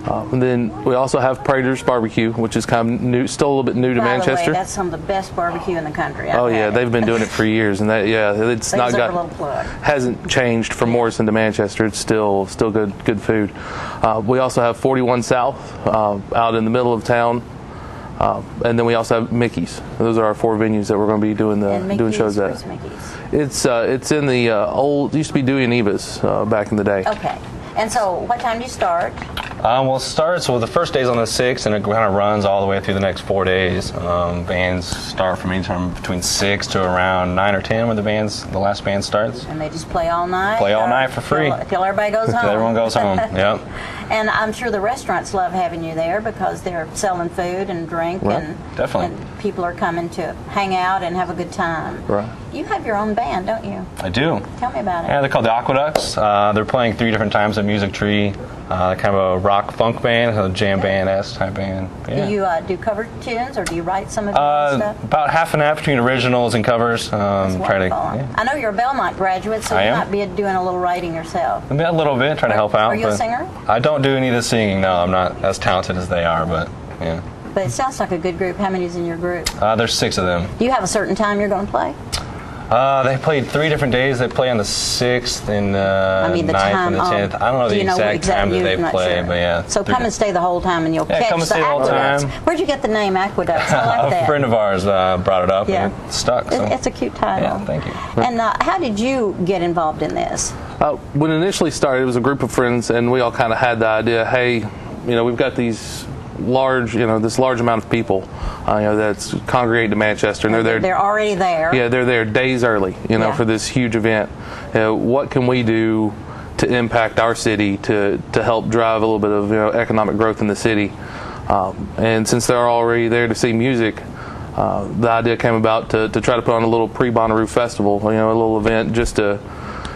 And then we also have Prater's Barbecue, which is kind of new, still a little bit new to Manchester. By the way, that's some of the best barbecue in the country. Oh yeah, they've been doing it for years, and it's not got hasn't changed from Morrison to Manchester. It's still good food. We also have 41 South out in the middle of town, and then we also have Mickey's. Those are our 4 venues that we're going to be doing shows at. Where's Mickey's? It's in the old, used to be Dewey and Eva's back in the day. Okay. And so, what time do you start? Well, the first day's on the 6th, and it kind of runs all the way through the next 4 days. Bands start from anytime between 6 to around 9 or 10 when the last band starts. And they just play all night? Play all night for free. Till everybody goes home? Till everyone goes home, yep. And I'm sure the restaurants love having you there because they're selling food and drink, and people are coming to hang out and have a good time. Right. You have your own band, don't you? I do. Tell me about it. Yeah, they're called the Aqueducts. They're playing 3 different times at Music Tree. Kind of a rock funk band, a jam band-esque type band. Yeah. Do you do cover tunes, or do you write some of your own stuff? About half and half between originals and covers. I know you're a Belmont graduate, so you might be doing a little writing yourself. Maybe a little bit, trying to help out. Are you a singer? I don't do any of the singing, no. I'm not as talented as they are, but yeah. But it sounds like a good group. How many's in your group? There's 6 of them. Do you have a certain time you're going to play? They played 3 different days. They play on the 6th and the 9th and the 10th. I don't know the exact time that they play, but yeah. So come and stay the whole time, and you'll catch come and the stay the whole aqueducts. time. Where'd you get the name Aqueducts? I like that. A friend of ours brought it up, and it stuck. So. It's a cute title. Yeah, thank you. And how did you get involved in this? When it initially started, it was a group of friends, and we all kind of had the idea, hey, we've got these this large amount of people, that's congregating to Manchester, and they're there. They're already there. Yeah, they're there days early, for this huge event. What can we do to impact our city to help drive a little bit of economic growth in the city? And since they're already there to see music, the idea came about to try to put on a little pre-Bonnaroo festival, a little event just to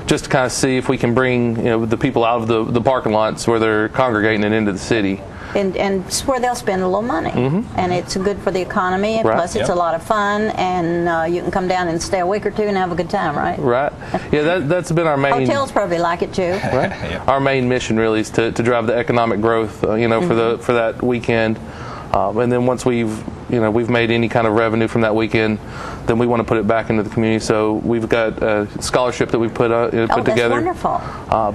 kind of see if we can bring the people out of the parking lots where they're congregating and into the city. And it's where they'll spend a little money, and it's good for the economy. And plus, it's a lot of fun, and you can come down and stay a week or 2 and have a good time, right? Right. Yeah, that's been our main. Hotels probably like it too. Right. Our main mission really is to drive the economic growth, for that weekend, and then once we've made any kind of revenue from that weekend, then we want to put it back into the community. So we've got a scholarship that we've put together. That's wonderful.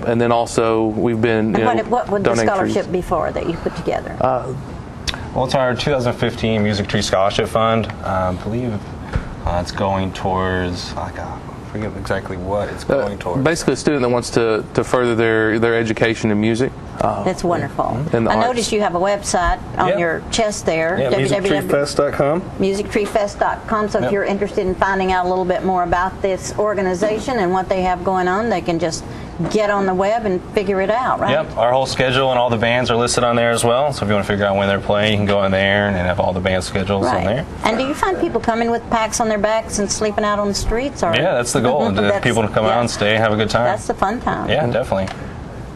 And then also we've been. What would the scholarship be for that you put together? Well, it's our 2015 Music Tree Scholarship Fund. I believe it's going towards. I forget exactly what it's going towards. Basically, a student that wants to further their education in music. That's wonderful. And I noticed you have a website on your chest there. Yeah, musictreefest.com. Musictreefest.com. So if you're interested in finding out a little bit more about this organization and what they have going on, they can just get on the web and figure it out, right? Yep. Our whole schedule and all the bands are listed on there as well. So if you want to figure out when they're playing, you can go in there and have all the band schedules on there. And do you find people coming with packs on their backs and sleeping out on the streets? Or? Yeah, that's the goal. People to come out and stay, have a good time. That's the fun time. Yeah, definitely.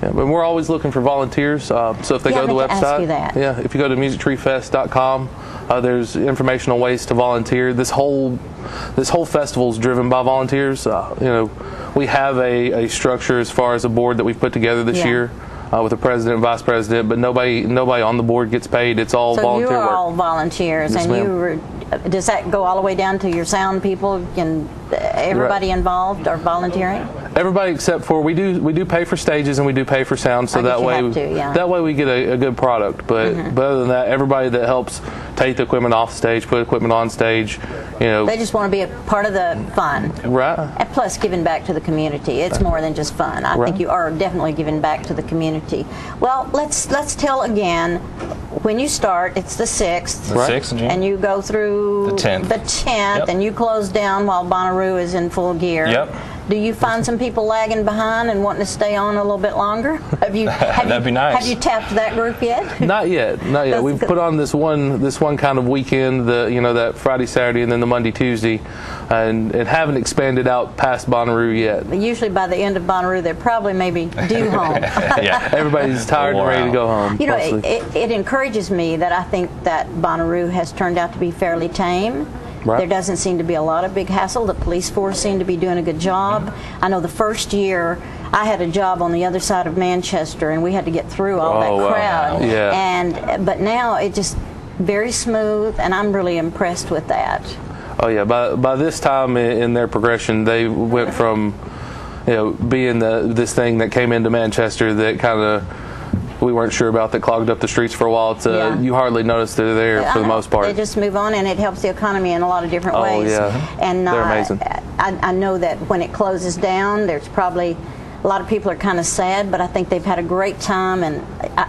Yeah, but we're always looking for volunteers. So if they go to the website, if you go to musictreefest.com, there's informational ways to volunteer. This whole festival is driven by volunteers. We have a structure as far as a board that we've put together this year with the president and vice president, but nobody on the board gets paid. It's all volunteer work. So you're all volunteers, yes, and does that go all the way down to your sound people and everybody involved are volunteering? Everybody except for we do pay for stages and we do pay for sound, so that way we get a good product. But other than that, everybody that helps take the equipment off stage, put equipment on stage, they just want to be a part of the fun, right? And plus, giving back to the community. It's more than just fun. I think you are definitely giving back to the community. Well, let's tell again. When you start, it's the 6th. The 6th of June. And you go through the 10th. And you close down while Bonnaroo is in full gear. Yep. Do you find some people lagging behind and wanting to stay on a little bit longer? That'd be nice. Have you tapped that group yet? Not yet. We've put on this one kind of weekend, that Friday, Saturday, and then the Monday, Tuesday, and haven't expanded out past Bonnaroo yet. Usually by the end of Bonnaroo, they're probably maybe due home. Yeah, everybody's tired and ready to go home. It encourages me that I think that Bonnaroo has turned out to be fairly tame. Right. There doesn't seem to be a lot of big hassle. The police force seem to be doing a good job. I know the first year I had a job on the other side of Manchester, and we had to get through all that crowd. Yeah. But now it's just very smooth, and I'm really impressed with that. Oh yeah. By this time in their progression, they went from being this thing that came into Manchester that kind of we weren't sure about, that clogged up the streets for a while, to you hardly notice they're there for the most part. They just move on, and it helps the economy in a lot of different ways. Oh, yeah. And they're amazing. I know that when it closes down, there's probably a lot of people are kind of sad, but I think they've had a great time, and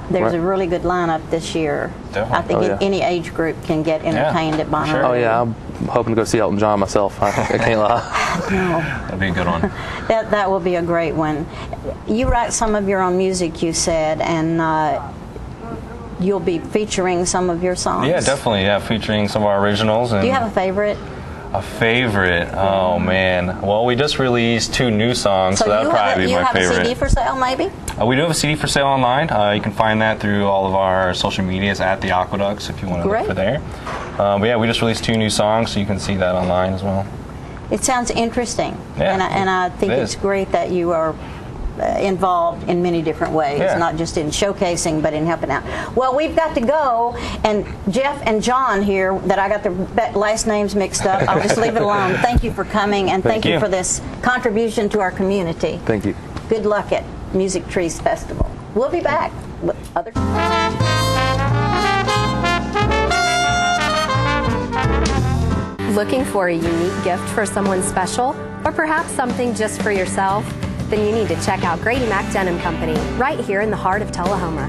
there's a really good lineup this year. Definitely. I think any age group can get entertained at Bonnaroo. Sure. Oh yeah, I'm hoping to go see Elton John myself. I can't lie. No. That'd be a good one. That will be a great one. You write some of your own music, you said, and you'll be featuring some of your songs. Yeah, definitely. Yeah, featuring some of our originals. And do you have a favorite? A favorite? Oh man. Well, we just released 2 new songs, so that would probably be my favorite. You have a CD for sale, maybe? We do have a CD for sale online. You can find that through all of our social medias at The Aqueducts if you want to look for there. But yeah, we just released 2 new songs, so you can see that online as well. It sounds interesting, yeah, and I think it's great that you are involved in many different ways, not just in showcasing, but in helping out. Well, we've got to go, and Jeff and John here, that I got their last names mixed up, I'll just leave it alone. Thank you for coming, and thank you for this contribution to our community. Thank you. Good luck at Music Trees Festival. We'll be back with other... Looking for a unique gift for someone special, or perhaps something just for yourself? Then you need to check out Grady Mac Denim Company, right here in the heart of Tullahoma.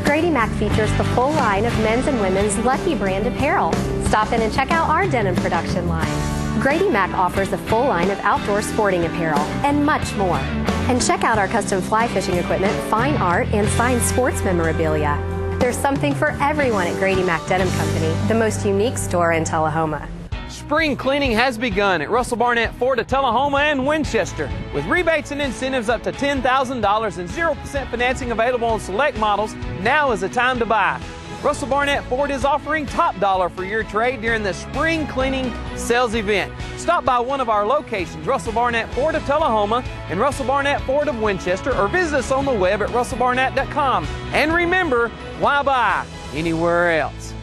Grady Mac features the full line of men's and women's Lucky brand apparel. Stop in and check out our denim production line. Grady Mac offers a full line of outdoor sporting apparel and much more. And check out our custom fly fishing equipment, fine art, and signed sports memorabilia. There's something for everyone at Grady Mac Denim Company, the most unique store in Tullahoma. Spring cleaning has begun at Russell Barnett Ford of Tullahoma and Winchester. With rebates and incentives up to $10,000 and 0% financing available on select models, now is the time to buy. Russell Barnett Ford is offering top dollar for your trade during the spring cleaning sales event. Stop by one of our locations, Russell Barnett Ford of Tullahoma and Russell Barnett Ford of Winchester, or visit us on the web at russellbarnett.com. And remember, why buy anywhere else?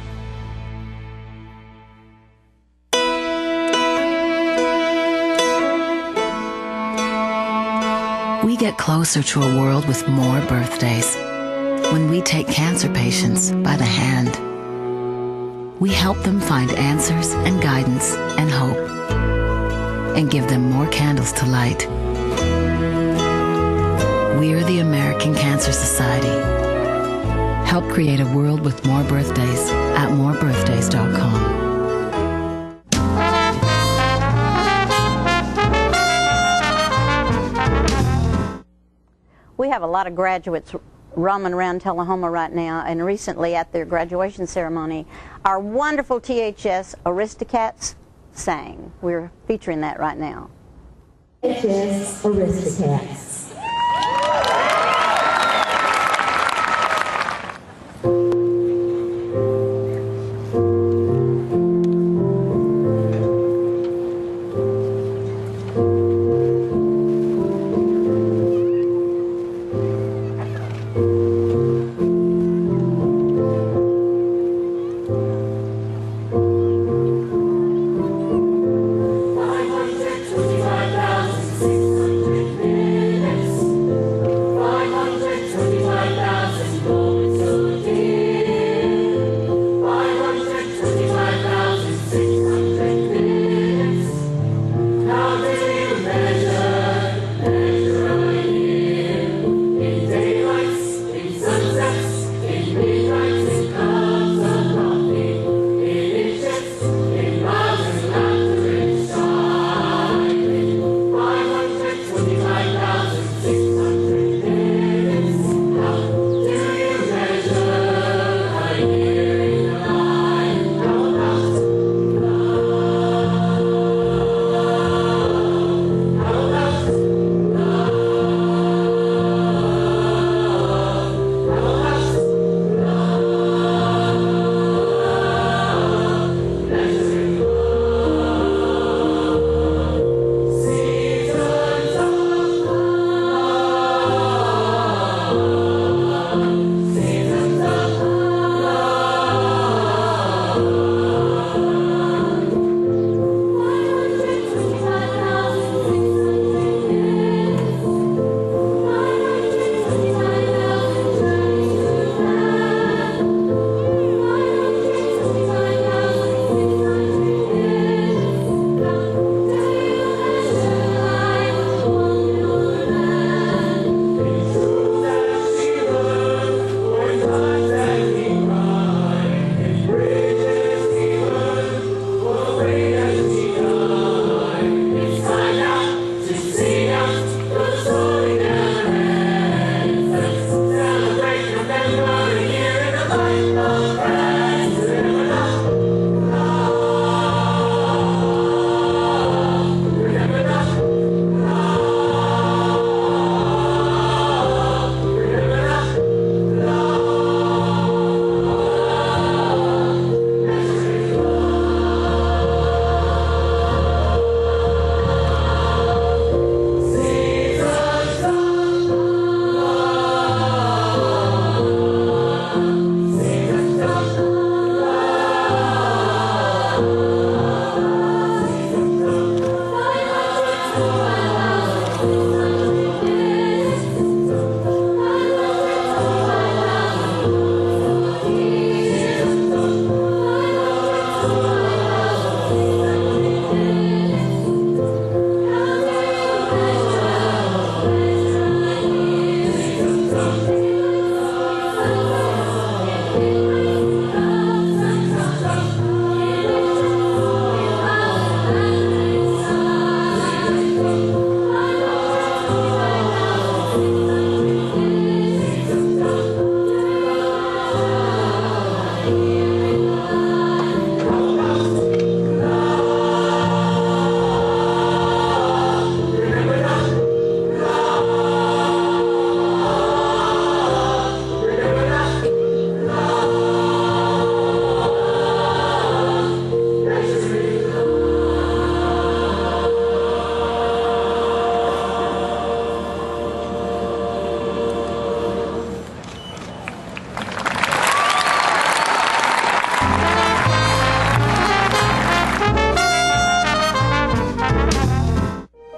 We get closer to a world with more birthdays when we take cancer patients by the hand. We help them find answers and guidance and hope, and give them more candles to light. We're the American Cancer Society. Help create a world with more birthdays at morebirthdays.com. We have a lot of graduates roaming around Tullahoma right now, and recently at their graduation ceremony, our wonderful THS Aristocats sang. We're featuring that right now. THS Aristocats.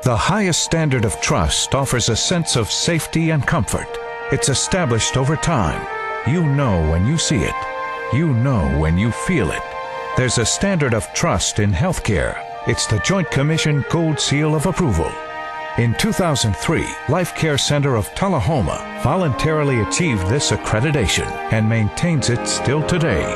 The highest standard of trust offers a sense of safety and comfort. It's established over time. You know when you see it. You know when you feel it. There's a standard of trust in healthcare. It's the Joint Commission Gold Seal of Approval. In 2003, Life Care Center of Tullahoma voluntarily achieved this accreditation and maintains it still today.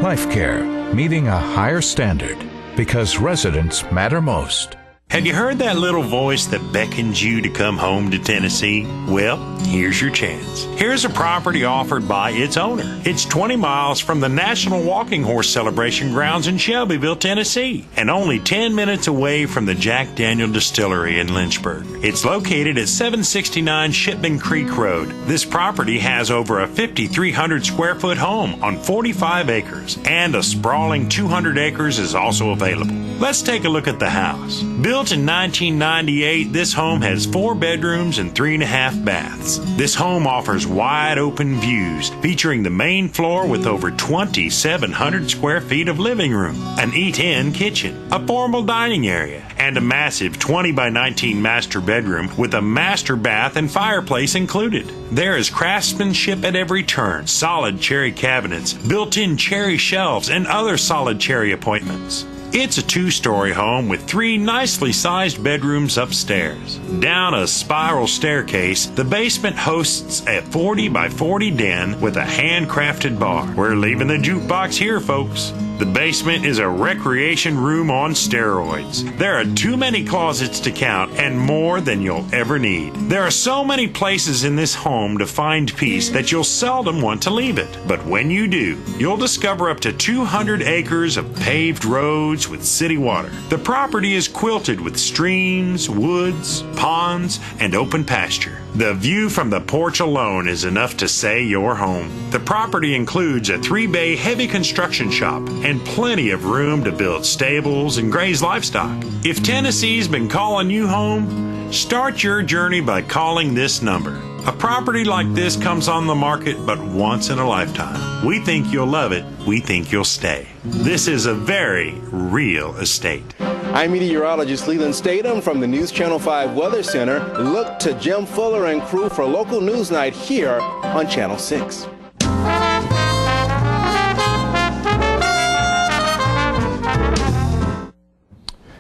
Life Care, meeting a higher standard because residents matter most. Have you heard that little voice that beckons you to come home to Tennessee? Well, here's your chance. Here's a property offered by its owner. It's 20 miles from the National Walking Horse Celebration grounds in Shelbyville, Tennessee, and only 10 minutes away from the Jack Daniel Distillery in Lynchburg. It's located at 769 Shipman Creek Road. This property has over a 5,300 square foot home on 45 acres, and a sprawling 200 acres is also available. Let's take a look at the house. Built in 1998, this home has 4 bedrooms and 3.5 baths. This home offers wide open views, featuring the main floor with over 2,700 square feet of living room, an eat-in kitchen, a formal dining area, and a massive 20 by 19 master bedroom with a master bath and fireplace included. There is craftsmanship at every turn, solid cherry cabinets, built-in cherry shelves, and other solid cherry appointments. It's a 2-story home with 3 nicely sized bedrooms upstairs. Down a spiral staircase, the basement hosts a 40 by 40 den with a handcrafted bar. We're leaving the jukebox here, folks. The basement is a recreation room on steroids. There are too many closets to count and more than you'll ever need. There are so many places in this home to find peace that you'll seldom want to leave it. But when you do, you'll discover up to 200 acres of paved roads with city water. The property is quilted with streams, woods, ponds, and open pasture. The view from the porch alone is enough to say you're home. The property includes a 3-bay heavy construction shop and plenty of room to build stables and graze livestock. If Tennessee's been calling you home, start your journey by calling this number. A property like this comes on the market but once in a lifetime. We think you'll love it. We think you'll stay. This is a very real estate. I'm meteorologist Leland Statham from the News Channel 5 Weather Center. Look to Jim Fuller and crew for local news night here on Channel 6.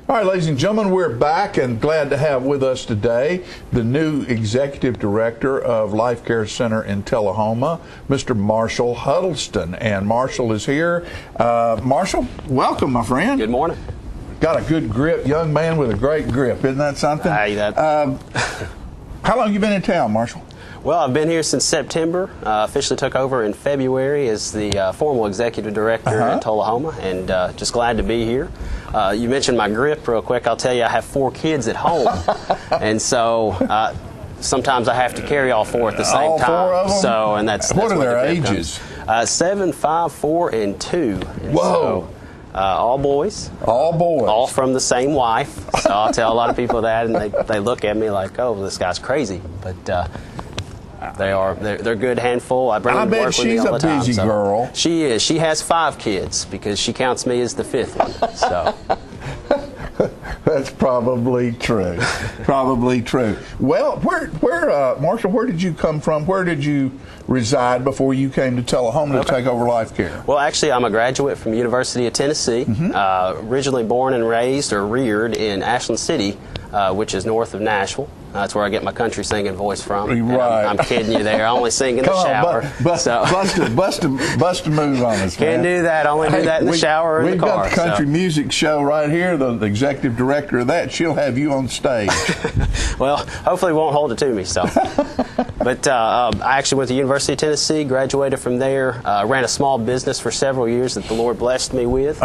All right, ladies and gentlemen, we're back and glad to have with us today the new Executive Director of Life Care Center in Tullahoma, Mr. Marshall Huddleston. And Marshall is here. Marshall, welcome, my friend. Good morning. Got a good grip, young man with a great grip. Isn't that something? How long have you been in town, Marshall? Well, I've been here since September. Officially took over in February as the formal executive director in Tullahoma, and just glad to be here. You mentioned my grip real quick. I'll tell you, I have 4 kids at home, and so sometimes I have to carry all 4 at the same time. All 4 of them? So, and that's what are the their ages? 7, 5, 4, and 2. And whoa! So, all boys. All boys. All from the same wife. So I'll tell a lot of people that, and they look at me like, "Oh, this guy's crazy," but. They're a good handful. I bring them to work with me all the time. I bet she's a busy girl. She is. She has 5 kids because she counts me as the 5th one. So that's probably true. Probably true. Well, Marshall, where did you come from? Where did you reside before you came to Tullahoma to take over Life Care? Well, actually, I'm a graduate from University of Tennessee. Originally born and raised or reared in Ashland City, which is north of Nashville. That's where I get my country singing voice from. Right. I'm kidding you there. I only sing in the shower. Bust a move on us, Can't do that. I only do that in the shower or in the car. We've got the country music show right here. The executive director of that, she'll have you on stage. Well, hopefully it won't hold it to me. So, but I actually went to University of Tennessee, graduated from there, ran a small business for several years that the Lord blessed me with.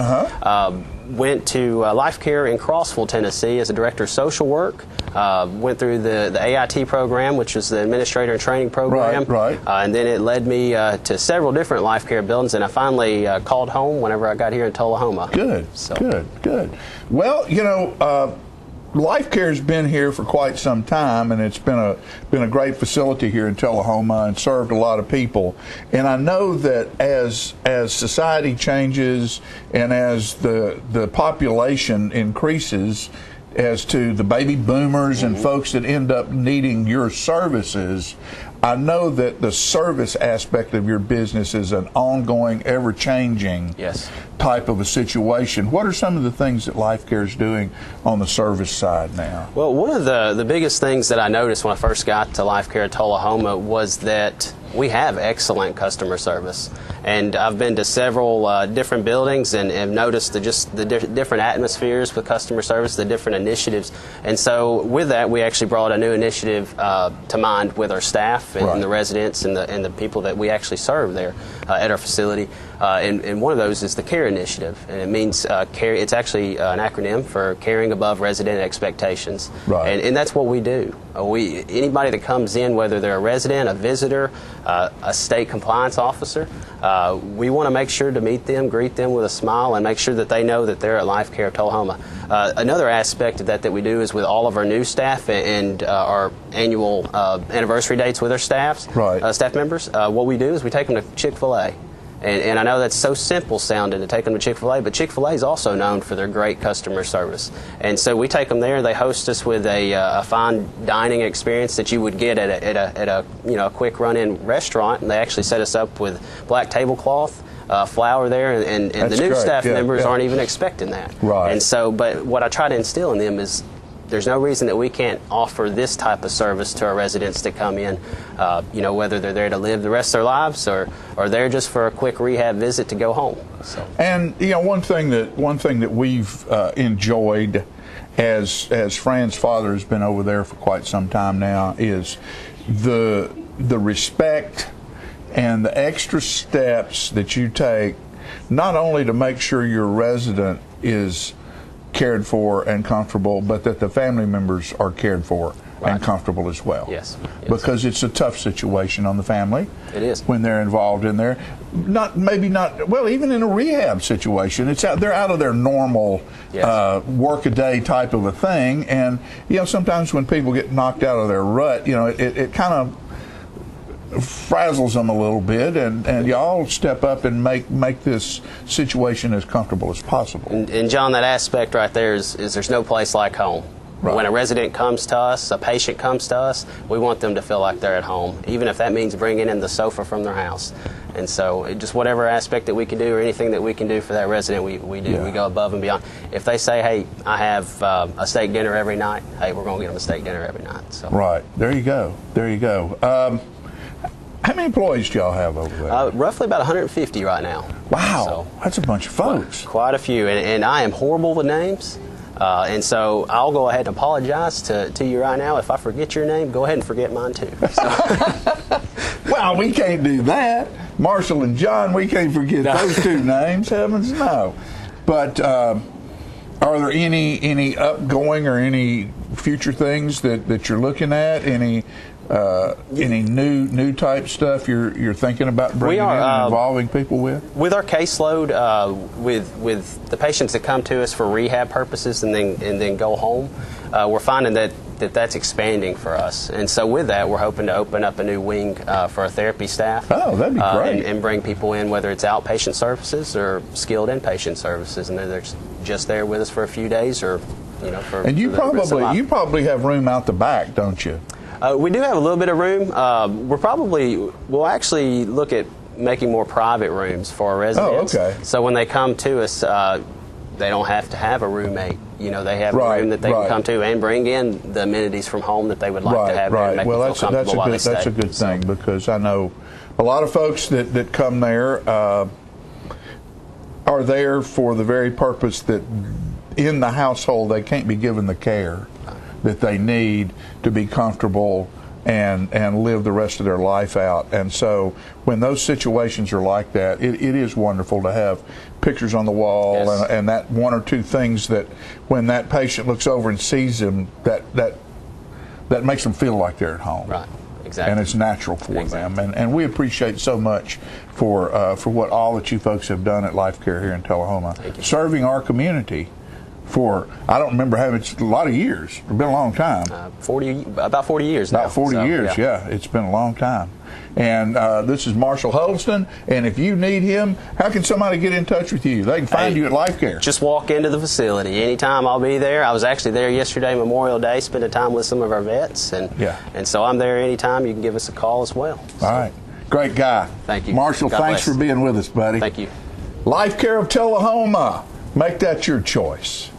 Went to Life Care in Crossville, Tennessee as a director of social work. Went through the AIT program, which is the Administrator and Training Program. Right. And then it led me to several different Life Care buildings, and I finally called home whenever I got here in Tullahoma. Good. Good. Well, you know, Life Care has been here for quite some time, and it's been a great facility here in Tullahoma and served a lot of people. And I know that as society changes and as the population increases, as to the baby boomers and folks that end up needing your services, I know that the service aspect of your business is an ongoing, ever-changing type of a situation. What are some of the things that Life Care is doing on the service side now? Well, one of the biggest things that I noticed when I first got to Life Care Tullahoma was that we have excellent customer service. And I've been to several different buildings and noticed the different atmospheres with customer service, the different initiatives. And so with that, we actually brought a new initiative to mind with our staff and the residents and the people that we actually serve there at our facility. And one of those is the CARE initiative. And it means care. It's actually an acronym for Caring Above Resident Expectations. Right. And that's what we do. Anybody that comes in, whether they're a resident, a visitor, a state compliance officer, we want to make sure to meet them, greet them with a smile, and make sure that they know that they're at Life Care of Tullahoma. Another aspect of that we do is with all of our new staff and our annual anniversary dates with our staff members. What we do is we take them to Chick-fil-A. And I know that's so simple sounding to take them to Chick-fil-A, but Chick-fil-A is also known for their great customer service. And so we take them there. They host us with a fine dining experience that you would get at a quick run-in restaurant. And they actually set us up with black tablecloth, flour there, and the new staff members aren't even expecting that. Right. And so, but what I try to instill in them is there's no reason that we can't offer this type of service to our residents to come in, whether they're there to live the rest of their lives or they're just for a quick rehab visit to go home. So. And one thing that we've enjoyed as Fran's father has been over there for quite some time now is the respect and the extra steps that you take, not only to make sure your resident is cared for and comfortable, but that the family members are cared for and comfortable as well. Yes. Because it's a tough situation on the family. It is. When they're involved in there. Even in a rehab situation, they're out of their normal work-a-day type of a thing. And, sometimes when people get knocked out of their rut, it kind of frazzles them a little bit, and y'all step up and make this situation as comfortable as possible. And John, that aspect right there is there's no place like home. Right. When a resident comes to us, a patient comes to us, we want them to feel like they're at home, even if that means bringing in the sofa from their house. And so just whatever aspect that we can do or anything that we can do for that resident, we do. We go above and beyond. If they say, hey, I have a steak dinner every night, hey, we're going to get them a steak dinner every night. So. Right. There you go. There you go. How many employees do y'all have over there? Roughly about 150 right now. Wow, so, that's a bunch of folks. Quite a few, and I am horrible with names. And so I'll go ahead and apologize to you right now. If I forget your name, go ahead and forget mine too. So. Well, we can't do that. Marshall and John, we can't forget those two names. Heavens no. But are there any upgoing or any future things that you're looking at? Any new type stuff you're thinking about bringing in and involving people with? With our caseload, with the patients that come to us for rehab purposes and then go home, we're finding that's expanding for us. And so with that, we're hoping to open up a new wing for our therapy staff. Oh, that'd be great. And bring people in, whether it's outpatient services or skilled inpatient services, and they're just there with us for a few days or for. And you probably have room out the back, don't you? We do have a little bit of room. We'll actually look at making more private rooms for our residents. Oh, okay. So when they come to us, they don't have to have a roommate. They have a room that they can come to and bring in the amenities from home that they would like to have. Right. And make Well, them feel comfortable while they stay. that's a good thing, because I know a lot of folks that come there are there for the very purpose that in the household they can't be given the care that they need to be comfortable and live the rest of their life out. And so when those situations are like that, it is wonderful to have pictures on the wall and that one or two things that when that patient looks over and sees them, that makes them feel like they're at home. Right. Exactly. And it's natural for them. And we appreciate so much for what all that you folks have done at Life Care here in Tullahoma, serving our community for, I don't remember having, it's a lot of years. It's been a long time. About 40 years now. About 40 years, yeah. It's been a long time. And this is Marshall Huddleston, and if you need him, how can somebody get in touch with you? They can find you at Life Care. Just walk into the facility. Anytime I'll be there. I was actually there yesterday, Memorial Day, spending time with some of our vets. And so I'm there anytime. You can give us a call as well. So. All right. Great guy. Thank you. Marshall, God thanks bless. for being with us, buddy. Thank you. Life Care of Tullahoma. Make that your choice.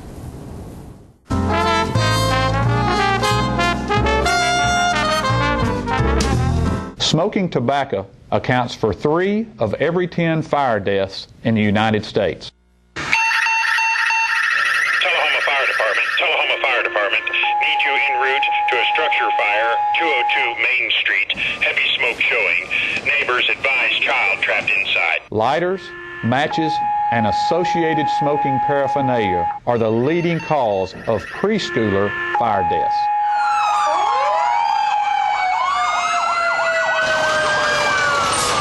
Smoking tobacco accounts for 3 of every 10 fire deaths in the United States. Tullahoma Fire Department. Need you en route to a structure fire, 202 Main Street. Heavy smoke showing. Neighbors advise child trapped inside. Lighters, matches, and associated smoking paraphernalia are the leading cause of preschooler fire deaths.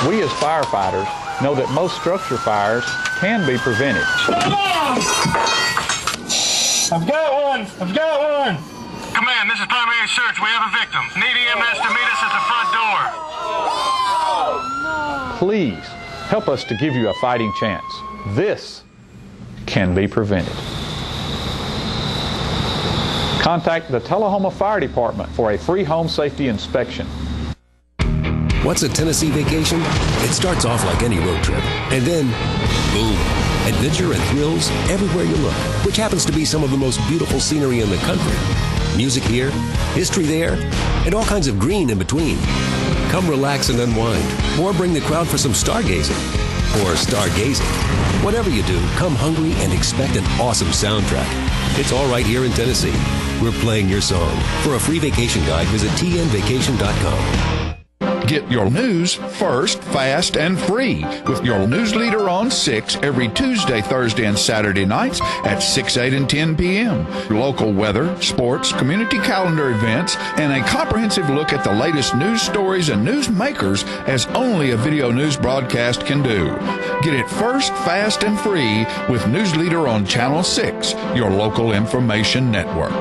We as firefighters know that most structure fires can be prevented. I've got one! Command, this is primary search. We have a victim. Need EMS to meet us at the front door. Please help us to give you a fighting chance. This can be prevented. Contact the Tullahoma Fire Department for a free home safety inspection. What's a Tennessee vacation? It starts off like any road trip, and then, boom, adventure and thrills everywhere you look, which happens to be some of the most beautiful scenery in the country. Music here, history there, and all kinds of green in between. Come relax and unwind, or bring the crowd for some stargazing, or stargazing. Whatever you do, come hungry and expect an awesome soundtrack. It's all right here in Tennessee. We're playing your song. For a free vacation guide, visit tnvacation.com. Get your news first, fast, and free with your news leader on 6 every Tuesday, Thursday, and Saturday nights at 6, 8, and 10 p.m. Local weather, sports, community calendar events, and a comprehensive look at the latest news stories and news makers as only a video news broadcast can do. Get it first, fast, and free with News Leader on Channel 6, your local information network.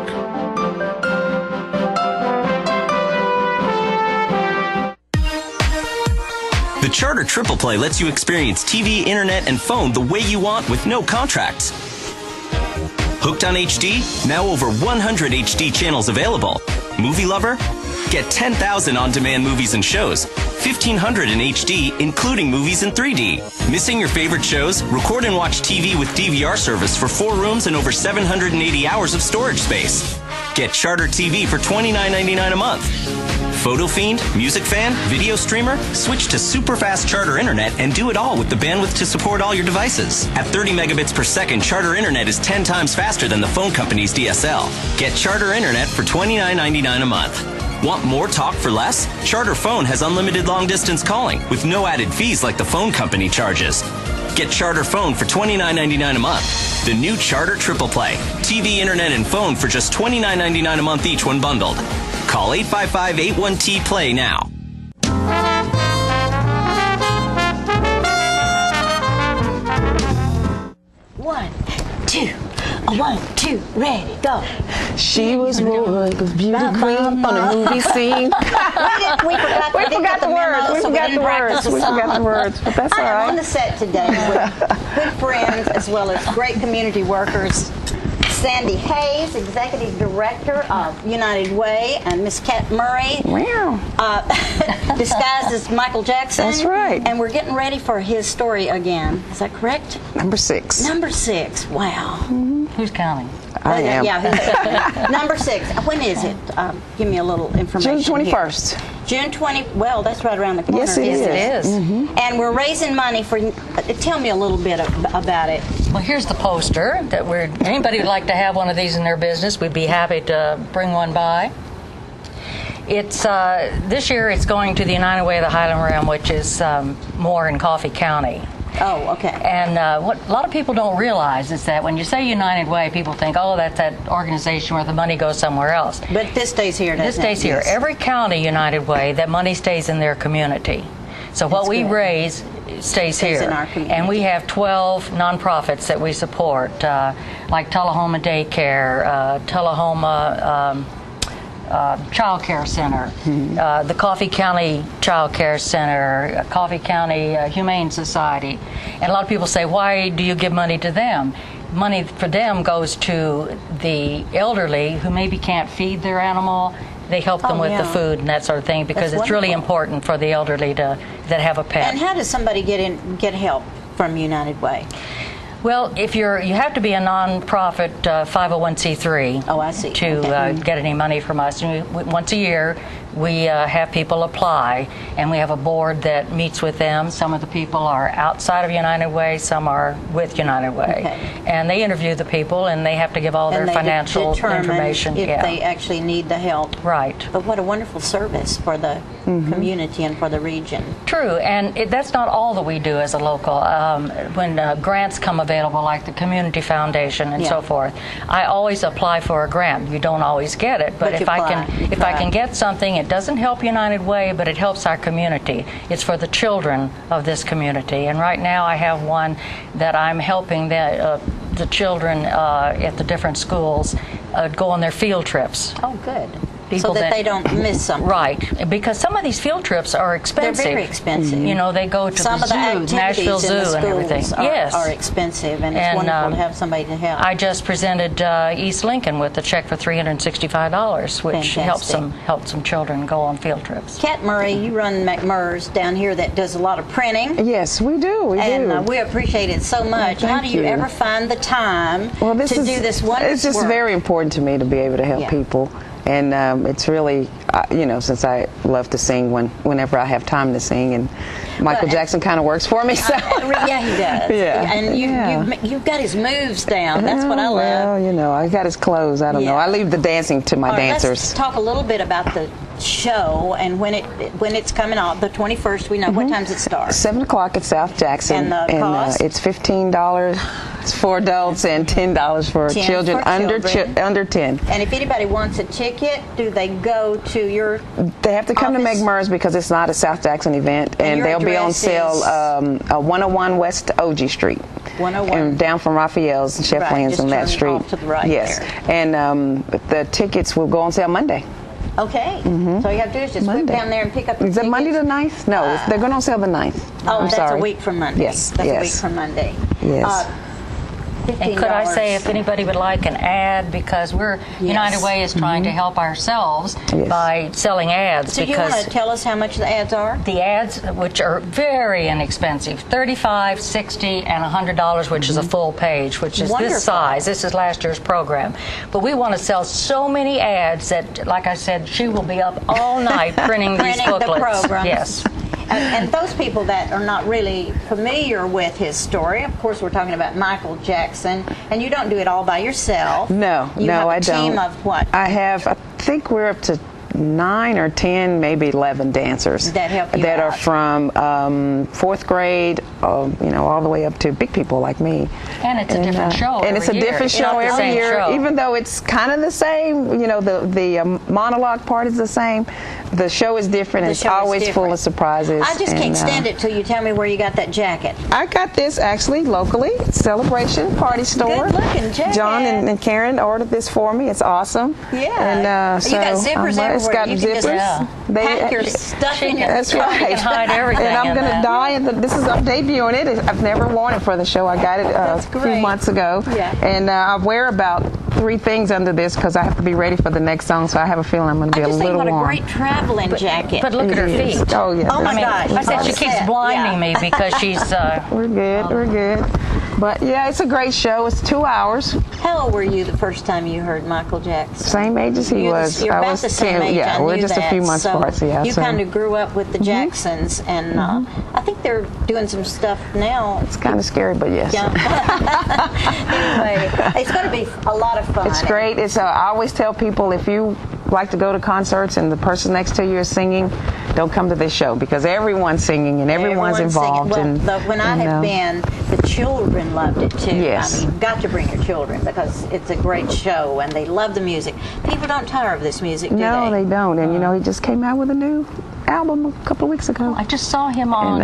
The Charter Triple Play lets you experience TV, internet, and phone the way you want with no contracts. Hooked on HD? Now over 100 HD channels available. Movie lover? Get 10,000 on-demand movies and shows. 1,500 in HD, including movies in 3D. Missing your favorite shows? Record and watch TV with DVR service for 4 rooms and over 780 hours of storage space. Get Charter TV for $29.99 a month. Photo Fiend, Music Fan, Video Streamer? Switch to super fast Charter Internet and do it all with the bandwidth to support all your devices. At 30 megabits per second, Charter Internet is 10 times faster than the phone company's DSL. Get Charter Internet for $29.99 a month. Want more talk for less? Charter Phone has unlimited long-distance calling with no added fees like the phone company charges. Get Charter Phone for $29.99 a month. The new Charter Triple Play. TV, internet, and phone for just $29.99 a month each when bundled. Call 855-81-T-PLAY now. 1, 2, 1, 2, ready, go. She was more like a beauty queen on a movie scene. we forgot the words, but that's all right. I am on the set today with good friends as well as great community workers. Sandy Hayes, Executive Director of United Way, and Miss Kat Murray, disguised as Michael Jackson. That's right. And we're getting ready for his story again. Is that correct? Number 6. Number 6. Wow. Mm-hmm. Who's counting? I am. Yeah, who's counting? Number 6. When is it? Give me a little information. June 21st. Here. June 20. Well, that's right around the corner. Yes, it is. Mm-hmm. And we're raising money for. Tell me a little bit about it. Well, here's the poster that anybody would like to have one of these in their business, we'd be happy to bring one by. It's this year it's going to the United Way of the Highland Rim, which is more in Coffee County. Oh, okay. And what a lot of people don't realize is that when you say United Way, people think, oh, that's that organization where the money goes somewhere else. But this stays here, doesn't it? This stays here. Yes. Every county United Way, that money stays in their community. So what we raise stays here. in our community. And we have 12 nonprofits that we support, like Tullahoma Daycare, Tullahoma Child Care Center, the Coffee County Child Care Center, Coffee County Humane Society. And a lot of people say, why do you give money to them? Money for them goes to the elderly who maybe can't feed their animal. They help them with the food and that sort of thing, because it's really important for the elderly that have a pet. And how does somebody get help from United Way? Well, if you have to be a nonprofit 501c3. Oh, I see. To get any money from us. Once a year, we have people apply, and we have a board that meets with them. Some of the people are outside of United Way, some are with United Way. Okay. And they interview the people, and they have to give all their financial information. If they actually need the help. Right. But what a wonderful service for the community and for the region. True, and that's not all that we do as a local. When grants come available, like the Community Foundation and so forth, I always apply for a grant. You don't always get it, but if I can get something, it doesn't help United Way, but it helps our community. It's for the children of this community, and right now I have one that I'm helping the children at the different schools go on their field trips. Oh, good. So that they don't miss something. Right, because some of these field trips are expensive. They're very expensive. You know, they go to the zoo, Nashville Zoo, and everything. Yes, are expensive, and it's wonderful to have somebody to help. I just presented East Lincoln with a check for $365, which helps some children go on field trips. Kat Murray, you run McMurray's down here that does a lot of printing. Yes, we do. We appreciate it so much. Well, how do you ever find the time to do this wonderful It's just very important to me to be able to help people. And it's really, since I love to sing whenever I have time to sing, and Michael Jackson kind of works for me. So. Yeah, he does. Yeah. And you've got his moves down. That's what I love. Well, I got his clothes. I don't know. I leave the dancing to my dancers. Let's talk a little bit about the show and when it's coming out. The 21st, we know. What time does it start? 7 o'clock at South Jackson. And the cost? It's $15 for adults and $10 for children under 10. And if anybody wants a ticket, do they go to your They have to come to McMurray's because it's not a South Jackson event, and they'll be on sale 101 West OG Street. 101. And down from Raphael's and Chef Land's on that street. Off to the right yes. There. And the tickets will go on sale Monday. Okay. So all you have to do is just whip down there and pick up the tickets. Is it Monday the 9th? No, they're going on sale the 9th. Oh, I'm that's sorry. a week from Monday. Yes. That's a week from Monday. Yes. And could I say, if anybody would like an ad, because United Way is trying to help ourselves by selling ads. So you want to tell us how much the ads are? The ads, which are very inexpensive, $35, $60, and $100, which is a full page, which is this size. This is last year's program. But we want to sell so many ads that, like I said, she will be up all night printing these booklets. The programs. Yes. And those people that are not really familiar with his story, of course, we're talking about Michael Jackson, and you don't do it all by yourself. No, you have I don't. A team of what? I think we're up to 9 or 10, maybe 11 dancers that help you that out. are from 4th grade, all the way up to big people like me. And it's a different show. And it's a different show every year, even though it's kind of the same. The monologue part is the same. The show is different. It's always full of surprises. I just can't stand it till you tell me where you got that jacket. I got this actually locally, Celebration Party Store. Good looking jacket. John and Karen ordered this for me. It's awesome. Yeah. And you got zippers everywhere. It's got you zippers. Just pack your stuff in your That's trunk. right. You can hide everything. And I'm going to dye it. I'm debuting it. I've never worn it for the show. I got it a few months ago. Yeah. And I wear about 3 things under this because I have to be ready for the next song. So I have a feeling I'm going to be a little warm. What a great traveling jacket. But look at her feet. Oh, yeah. Oh, my gosh. I said she keeps blinding me because she's... We're good. But, yeah, it's a great show. It's 2 hours. How old were you the first time you heard Michael Jackson? Same age as he was. You're I about was the same 10. age. Yeah, we're just a few months apart. Yeah, you kind of grew up with the Jacksons, and I think they're doing some stuff now. It's kind of scary, but yes. Yeah. Anyway, it's going to be a lot of fun. It's great. I always tell people, if you like to go to concerts and the person next to you is singing, don't come to this show because everyone's singing and everyone's involved. When I have been, the children loved it too. Yes. I mean, you've got to bring your children because it's a great show and they love the music. People don't tire of this music, do No, they don't. And he just came out with a new album a couple of weeks ago. I just saw him on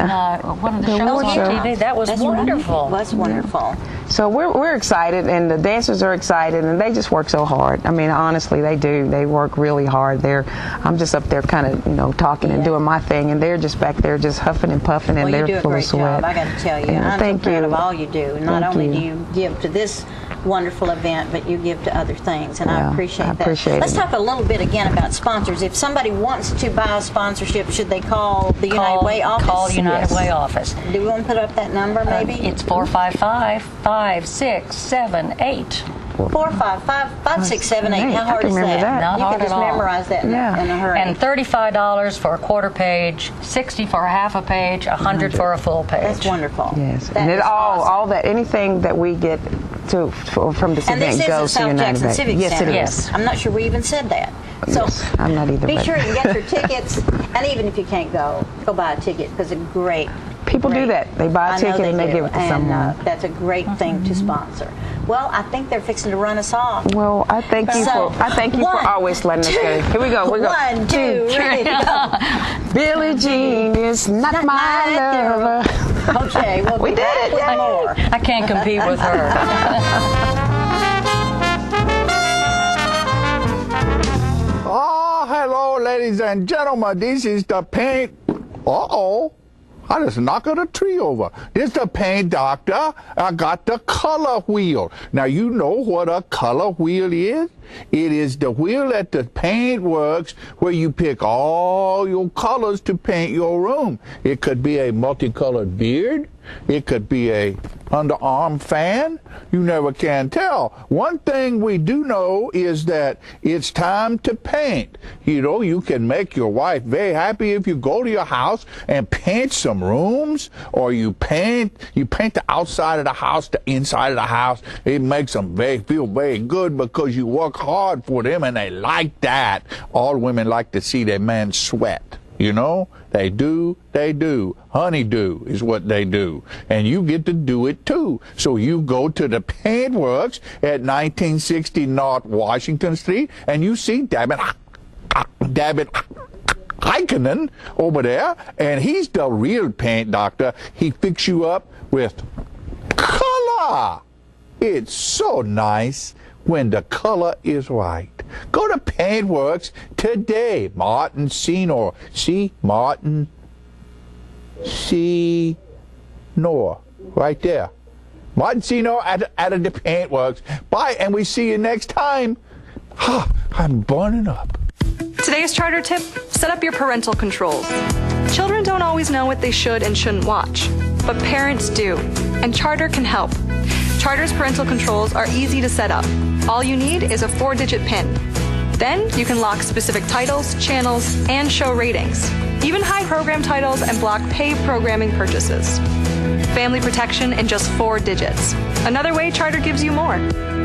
one of the shows on TV. That was wonderful. That's wonderful. So we're excited, and the dancers are excited, and they just work so hard. I mean, honestly, they do. They work really hard. I'm just up there kind of, talking and doing my thing, and they're just back there just huffing and puffing, and they're full of sweat. Job, I got to tell you. I'm so proud of all you do. Not only do you give to this wonderful event, but you give to other things, and I appreciate that. Let's talk a little bit again about sponsors. If somebody wants to buy a sponsorship, should they call the United Way office? Call United Way office. Do we want to put up that number, maybe? It's 455-5678. 455-5678. How hard is that? Not you hard can just at all. memorize that in a hurry. And $35 for a quarter page, $60 for a half a page, $100 for a full page. That's wonderful. Yes, and it all that anything that we get from this event goes to United Way. Civic Yes, Center. it is. I'm not sure we even said that. So I'm not either. Be sure you get your tickets, and even if you can't go buy a ticket, because it's great. People do that. They buy a ticket and they give it to someone. That's a great thing to sponsor. Well, I think they're fixing to run us off. Well, I thank you for always letting us go. Here we go. 1, 2, 3, go. Billie Jean is not my lover. Okay, well, we did it. More. I can't compete with her. Oh, hello, ladies and gentlemen. This is the paint. I just knocked the tree over. This is the paint doctor. I got the color wheel. Now, you know what a color wheel is? It is the wheel at the paint works where you pick all your colors to paint your room. It could be a multicolored beard. It could be a underarm fan. You never can tell. One thing we do know is that it's time to paint. You can make your wife very happy if you go to your house and paint some rooms, or you paint the outside of the house, the inside of the house. It makes them feel very good because you work hard for them, and they like that. All women like to see their man sweat. They do. Honeydew is what they do. And you get to do it too. So you go to the paint works at 1960 North Washington Street, and you see David Heikkinen over there, and he's the real paint doctor. He fixes you up with color. It's so nice when the color is right. Go to Paintworks today. Martin Senor. See? Martin Senor. Right there. Martin Senor at the Paintworks. Bye, and we see you next time. I'm burning up. Today's charter tip: set up your parental controls. Children don't always know what they should and shouldn't watch, but parents do, and Charter can help. Charter's parental controls are easy to set up. All you need is a 4-digit PIN. Then you can lock specific titles, channels, and show ratings. Even hide program titles and block paid programming purchases. Family protection in just 4 digits. Another way Charter gives you more.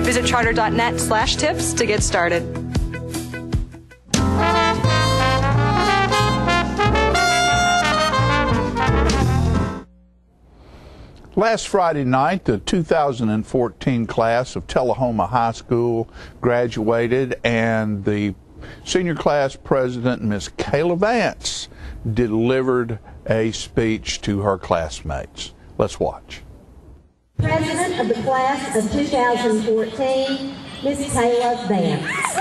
Visit charter.net/tips to get started. Last Friday night, the 2014 class of Tullahoma High School graduated, and the senior class president, Miss Kayla Vance, delivered a speech to her classmates. Let's watch. President of the class of 2014, Miss Kayla Vance.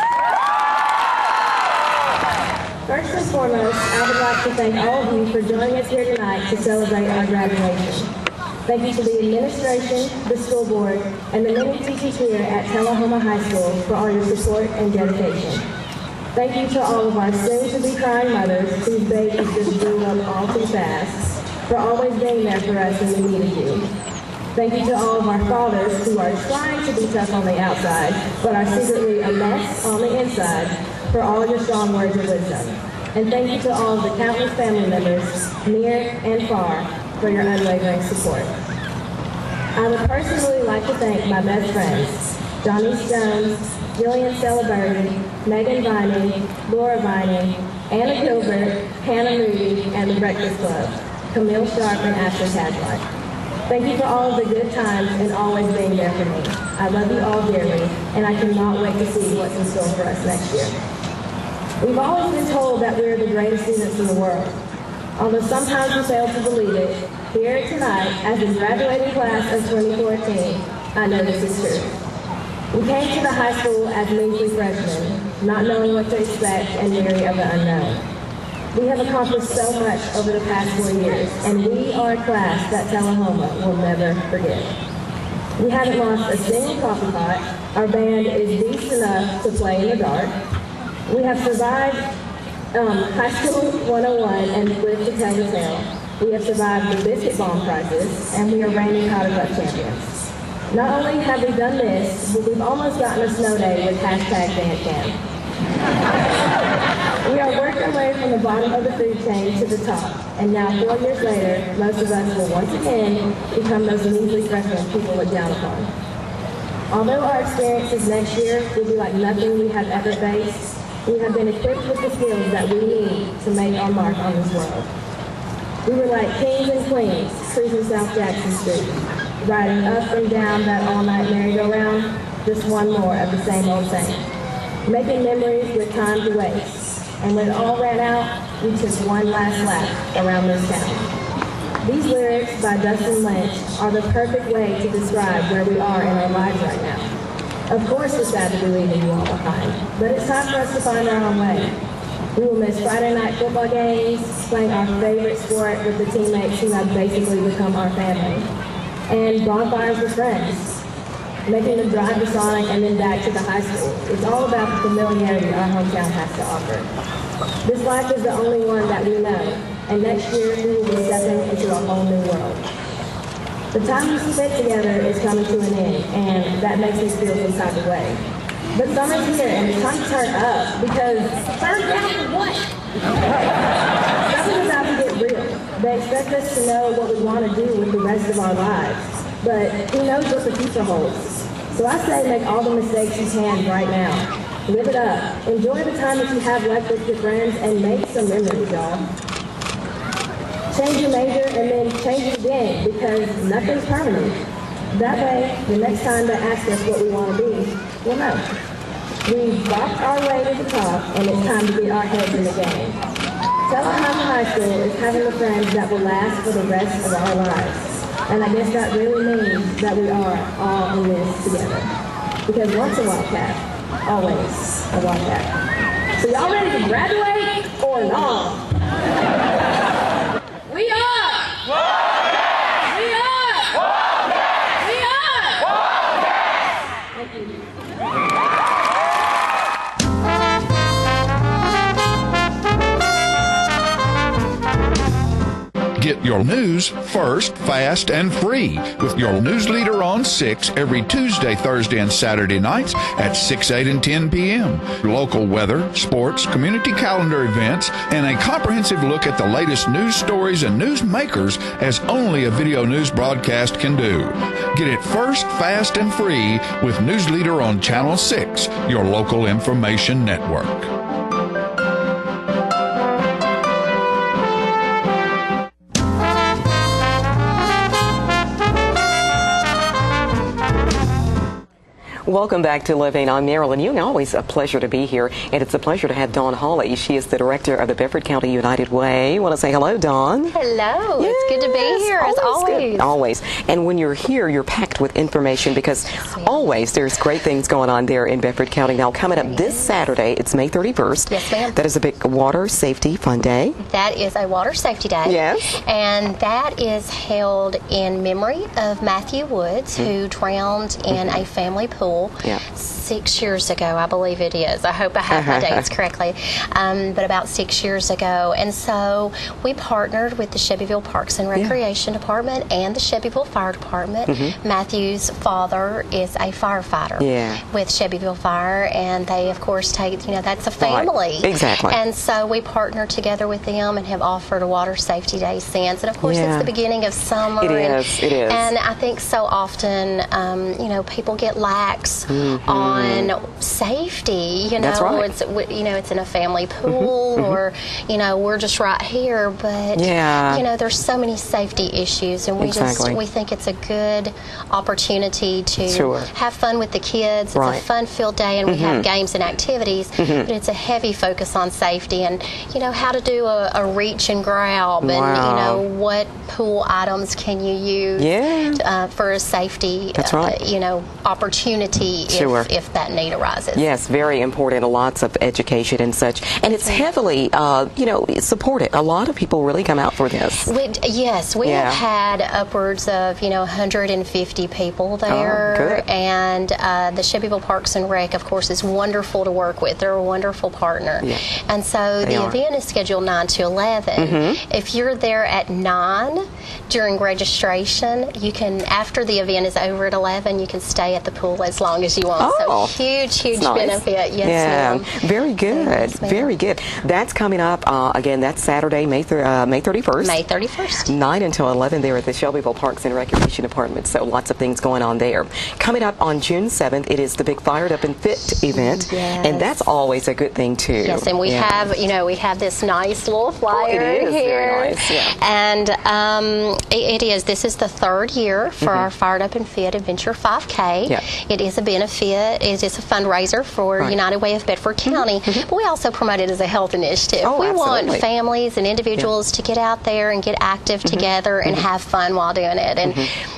First and foremost, I would like to thank all of you for joining us here tonight to celebrate our graduation. Thank you to the administration, the school board, and the many teachers here at Tullahoma High School for all your support and dedication. Thank you to all of our soon-to-be crying mothers whose babies just grew up all too fast, for always being there for us when we needed you. Thank you to all of our fathers who are trying to be tough on the outside, but are secretly a mess on the inside, for all your strong words of wisdom. And thank you to all of the countless family members, near and far, for your unwavering support. I would personally like to thank my best friends, Johnny Stones, Jillian Celeberti, Megan Viney, Laura Viney, Anna Gilbert, Hannah Moody, and the Breakfast Club, Camille Sharp and Ashley Cadlight. Thank you for all of the good times and always being there for me. I love you all dearly, and I cannot wait to see what's in store for us next year. We've always been told that we're the greatest students in the world. Although sometimes we fail to believe it, here tonight, as the graduating class of 2014, I know this is true. We came to the high school as measly freshmen, not knowing what to expect and weary of the unknown. We have accomplished so much over the past 4 years, and we are a class that Tullahoma will never forget. We haven't lost a single coffee pot. Our band is decent enough to play in the dark. We have survived High School 101 and lived to tell the tale. We have survived the biscuit bomb crisis, and we are reigning Powder Puff champions. Not only have we done this, but we've almost gotten a snow day with #BandCamp. We are working our way from the bottom of the food chain to the top, and now 4 years later, most of us will once again become those measly freshmen people look down upon. Although our experiences next year will be like nothing we have ever faced, we have been equipped with the skills that we need to make our mark on this world. We were like kings and queens cruising South Jackson Street, riding up and down that all-night merry-go-round, just one more of the same old thing. Making memories with time to waste. And when it all ran out, we took one last lap around this town. These lyrics by Dustin Lynch are the perfect way to describe where we are in our lives right now. Of course we're sad to be leaving you all behind, but it's time for us to find our own way. We will miss Friday night football games, playing our favorite sport with the teammates who have basically become our family, and bonfires with friends. Making the drive to Sonic and then back to the high school. It's all about the familiarity our hometown has to offer. This life is the only one that we know, and next year we will be stepping into a whole new world. The time we spent together is coming to an end, and that makes us feel some type of way. But summer's here, and it's time to turn up, because turn down for what? Something's about to get real. They expect us to know what we want to do with the rest of our lives, but who knows what the future holds. So I say make all the mistakes you can right now. Live it up. Enjoy the time that you have left with your friends and make some memories, y'all. Change your major and then change it again, because nothing's permanent. That way, the next time they ask us what we want to be, we'll know. We've walked our way to the top, and it's time to get our heads in the game. Tullahoma High School is having the friends that will last for the rest of our lives. And I guess that really means that we are all in this together. Because once a Wildcat, always a Wildcat. So y'all ready to graduate or not? We are! Wildcat! We are! Wildcat! We are! Wildcat! Thank you. Get your news first, fast, and free with your news leader on 6 every Tuesday, Thursday, and Saturday nights at 6, 8, and 10 p.m. Local weather, sports, community calendar events, and a comprehensive look at the latest news stories and news makers as only a video news broadcast can do. Get it first, fast, and free with News Leader on Channel 6, your local information network. Welcome back to Living. I'm Marilyn Young. Always a pleasure to be here, and it's a pleasure to have Dawn Hawley. She is the director of the Bedford County United Way. I want to say hello, Dawn. Hello. Yes, it's good to be here, as always. Good. Always. And when you're here, you're packed with information because always there's great things going on there in Bedford County. Now, coming up this Saturday, it's May 31st. Yes, ma'am. That is a big Water Safety Fun Day. That is a Water Safety Day. Yes. And that is held in memory of Matthew Woods, who drowned in a family pool. Yeah. 6 years ago, I believe it is. I hope I have my dates correctly. But about 6 years ago. And so we partnered with the Shelbyville Parks and Recreation Department and the Shelbyville Fire Department. Matthew's father is a firefighter with Shelbyville Fire, and they, of course, take, that's a family. Right. Exactly. And so we partnered together with them and have offered a Water Safety Day since. And, of course, it's the beginning of summer. It is. And I think so often, people get lax Parks on safety. You know, That's right. It's in a family pool, or we're just right here, but there's so many safety issues, and we think it's a good opportunity to have fun with the kids. It's a fun-filled day, and we have games and activities, but it's a heavy focus on safety and how to do a reach and grab, and what pool items can you use for a safety opportunity if that need arises. Yes, very important. Lots of education and such, and it's heavily supported. A lot of people really come out for this. We have had upwards of 150 people there, and the Shelbyville Parks and Rec, of course, is wonderful to work with. They're a wonderful partner, and so the event is scheduled 9 to 11. If you're there at 9 during registration, you can, after the event is over at 11, you can stay at the pool as long as you want. So huge benefit. Yes, ma'am. Very good. Very good. That's coming up again. That's Saturday, May 31st. May 31st. 9 until 11 there at the Shelbyville Parks and Recreation Department. So lots of things going on there. Coming up on June 7th, it is the big Fired Up and Fit event, and that's always a good thing too. Yes, and we have we have this nice little flyer it is here, very nice, and this is the third year for our Fired Up and Fit Adventure 5K. It is a benefit. It is a fundraiser for United Way of Bedford County, but we also promote it as a health initiative. We want families and individuals to get out there and get active together and have fun while doing it. And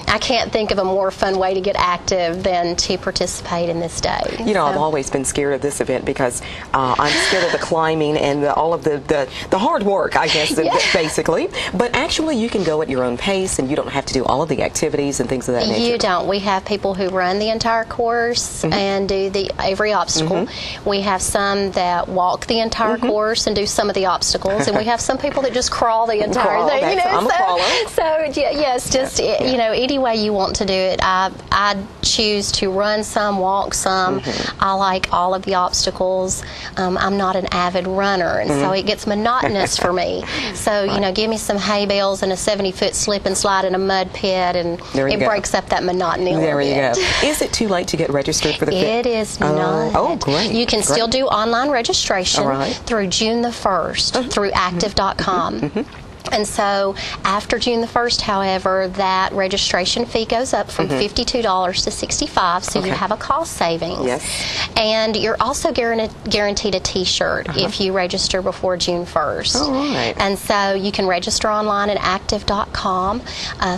I can't think of a more fun way to get active than to participate in this day. I've always been scared of this event because I'm scared of the climbing and all of the hard work, I guess, basically. But actually, you can go at your own pace, and you don't have to do all of the activities and things of that nature. You don't. We have people who run the entire course and do every obstacle. We have some that walk the entire course and do some of the obstacles, and we have some people that just crawl the entire thing. I'm a crawler. So yes, just any way you want to do it. I choose to run some, walk some. I like all of the obstacles. I'm not an avid runner, and so it gets monotonous for me. So give me some hay bales and a 70-foot slip and slide in a mud pit, and it breaks up that monotony a little bit. There you go. Is it too late to get registered for the fit? It is not. Oh, great. You can still do online registration through June the 1st through active.com. And so after June the 1st, however, that registration fee goes up from $52 to $65, so you have a cost savings. Yes. And you're also guaranteed a T-shirt if you register before June 1st. All right. And so you can register online at active.com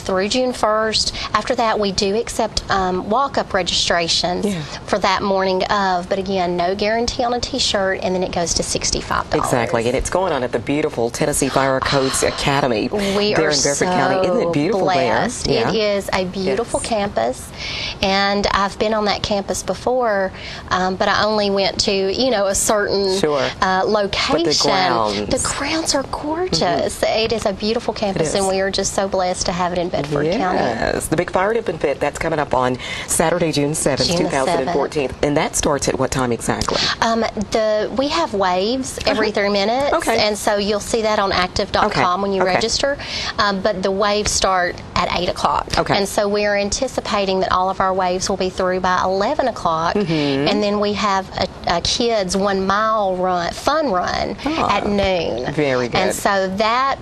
through June 1st. After that, we do accept walk-up registrations for that morning of, but again, no guarantee on a T-shirt, and then it goes to $65. Exactly, and it's going on at the beautiful Tennessee Fire Codes Academy we there are in Bedford so County. Isn't it beautiful blessed. there? It is a beautiful campus, and I've been on that campus before, but I only went to a certain location. But the grounds are gorgeous. It is a beautiful campus, and we are just so blessed to have it in Bedford County. Yes, the big Fired Up and Fit, that's coming up on Saturday, June 7th, 2014. And that starts at what time exactly? We have waves every 3 minutes, and so you'll see that on active.com when you register, but the waves start at 8 o'clock. And so we're anticipating that all of our waves will be through by 11 o'clock, and then we have a kids 1 mile fun run at noon. Very good. And so that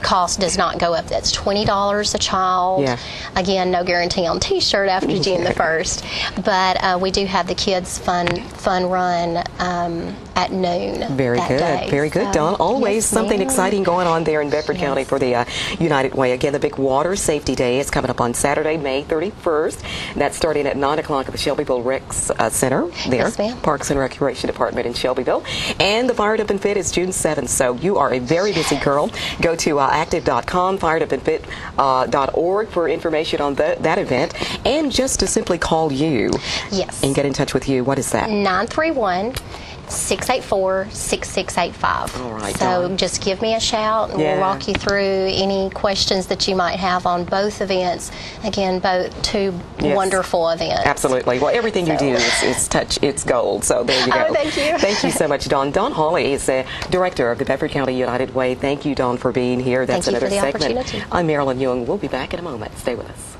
cost does not go up. That's $20 a child. Again, no guarantee on T-shirt after June the 1st, but we do have the kids fun run at noon. Very good. Day. Very good, Dawn. Always something exciting going on there in Bedford County for the United Way. Again, the big Water Safety Day is coming up on Saturday, May 31st. That's starting at 9 o'clock at the Shelbyville Rec Center there. Parks and Recreation Department in Shelbyville. And the Fired Up and Fit is June 7th. So you are a very busy girl. Go to active.com, firedupandfit.org for information on that event. And just to simply call you and get in touch with you, what is that? 931-684-6685. All right, so just give me a shout, and we'll walk you through any questions that you might have on both events. Again, two wonderful events. Absolutely. Well, everything you do it's gold. So there you go. Oh, thank you. Thank you so much, Dawn. Dawn Hawley is the director of the Bedford County United Way. Thank you, Dawn, for being here. That's thank you another for the segment. Opportunity. I'm Marilyn Young. We'll be back in a moment. Stay with us.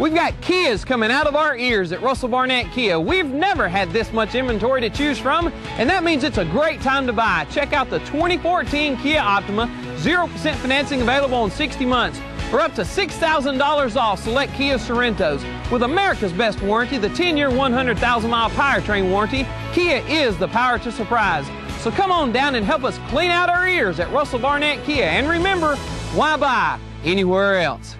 We've got Kias coming out of our ears at Russell Barnett Kia. We've never had this much inventory to choose from, and that means it's a great time to buy. Check out the 2014 Kia Optima, 0% financing available in 60 months, or up to $6,000 off select Kia Sorrentos. With America's best warranty, the 10-year, 100,000-mile powertrain warranty, Kia is the power to surprise. So come on down and help us clean out our ears at Russell Barnett Kia. And remember, why buy anywhere else?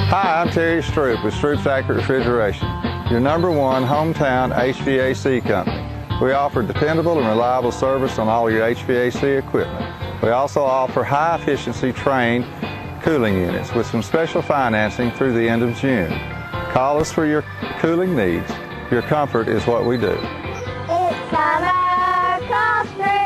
Hi, I'm Terry Stroop with Stroop's Accurate Refrigeration, your #1 hometown HVAC company. We offer dependable and reliable service on all your HVAC equipment. We also offer high-efficiency trained cooling units with some special financing through the end of June. Call us for your cooling needs. Your comfort is what we do. It's summer, call Stroop.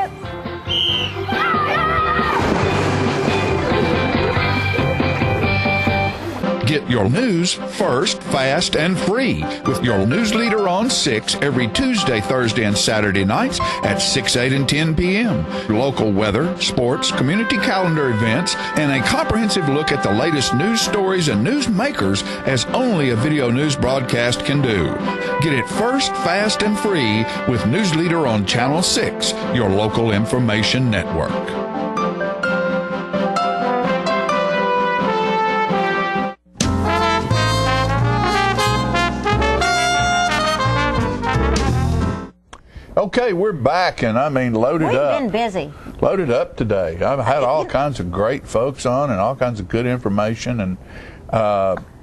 Get your news first, fast, and free with your news leader on 6 every Tuesday, Thursday, and Saturday nights at 6, 8, and 10 p.m. Local weather, sports, community calendar events, and a comprehensive look at the latest news stories and news makers as only a video news broadcast can do. Get it first, fast, and free with News Leader on Channel 6, your local information network. Okay, we're back, and I mean loaded up. We've been busy. Loaded up today. I've had all kinds of great folks on and all kinds of good information. And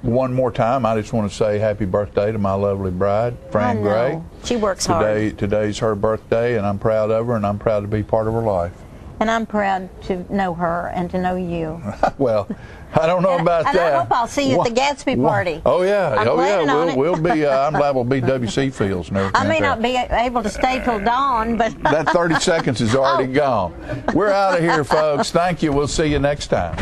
one more time, I just want to say happy birthday to my lovely bride, Fran Gray. She works hard. Today's her birthday, and I'm proud of her, and I'm proud to be part of her life. And I'm proud to know her and to know you. Well, I don't know about that. And I hope I'll see you at the Gatsby party. Oh yeah, we'll be. I'm glad we'll be W.C. Fields and everything. I may not be able to stay till dawn, but that 30 seconds is already gone. We're out of here, folks. Thank you. We'll see you next time.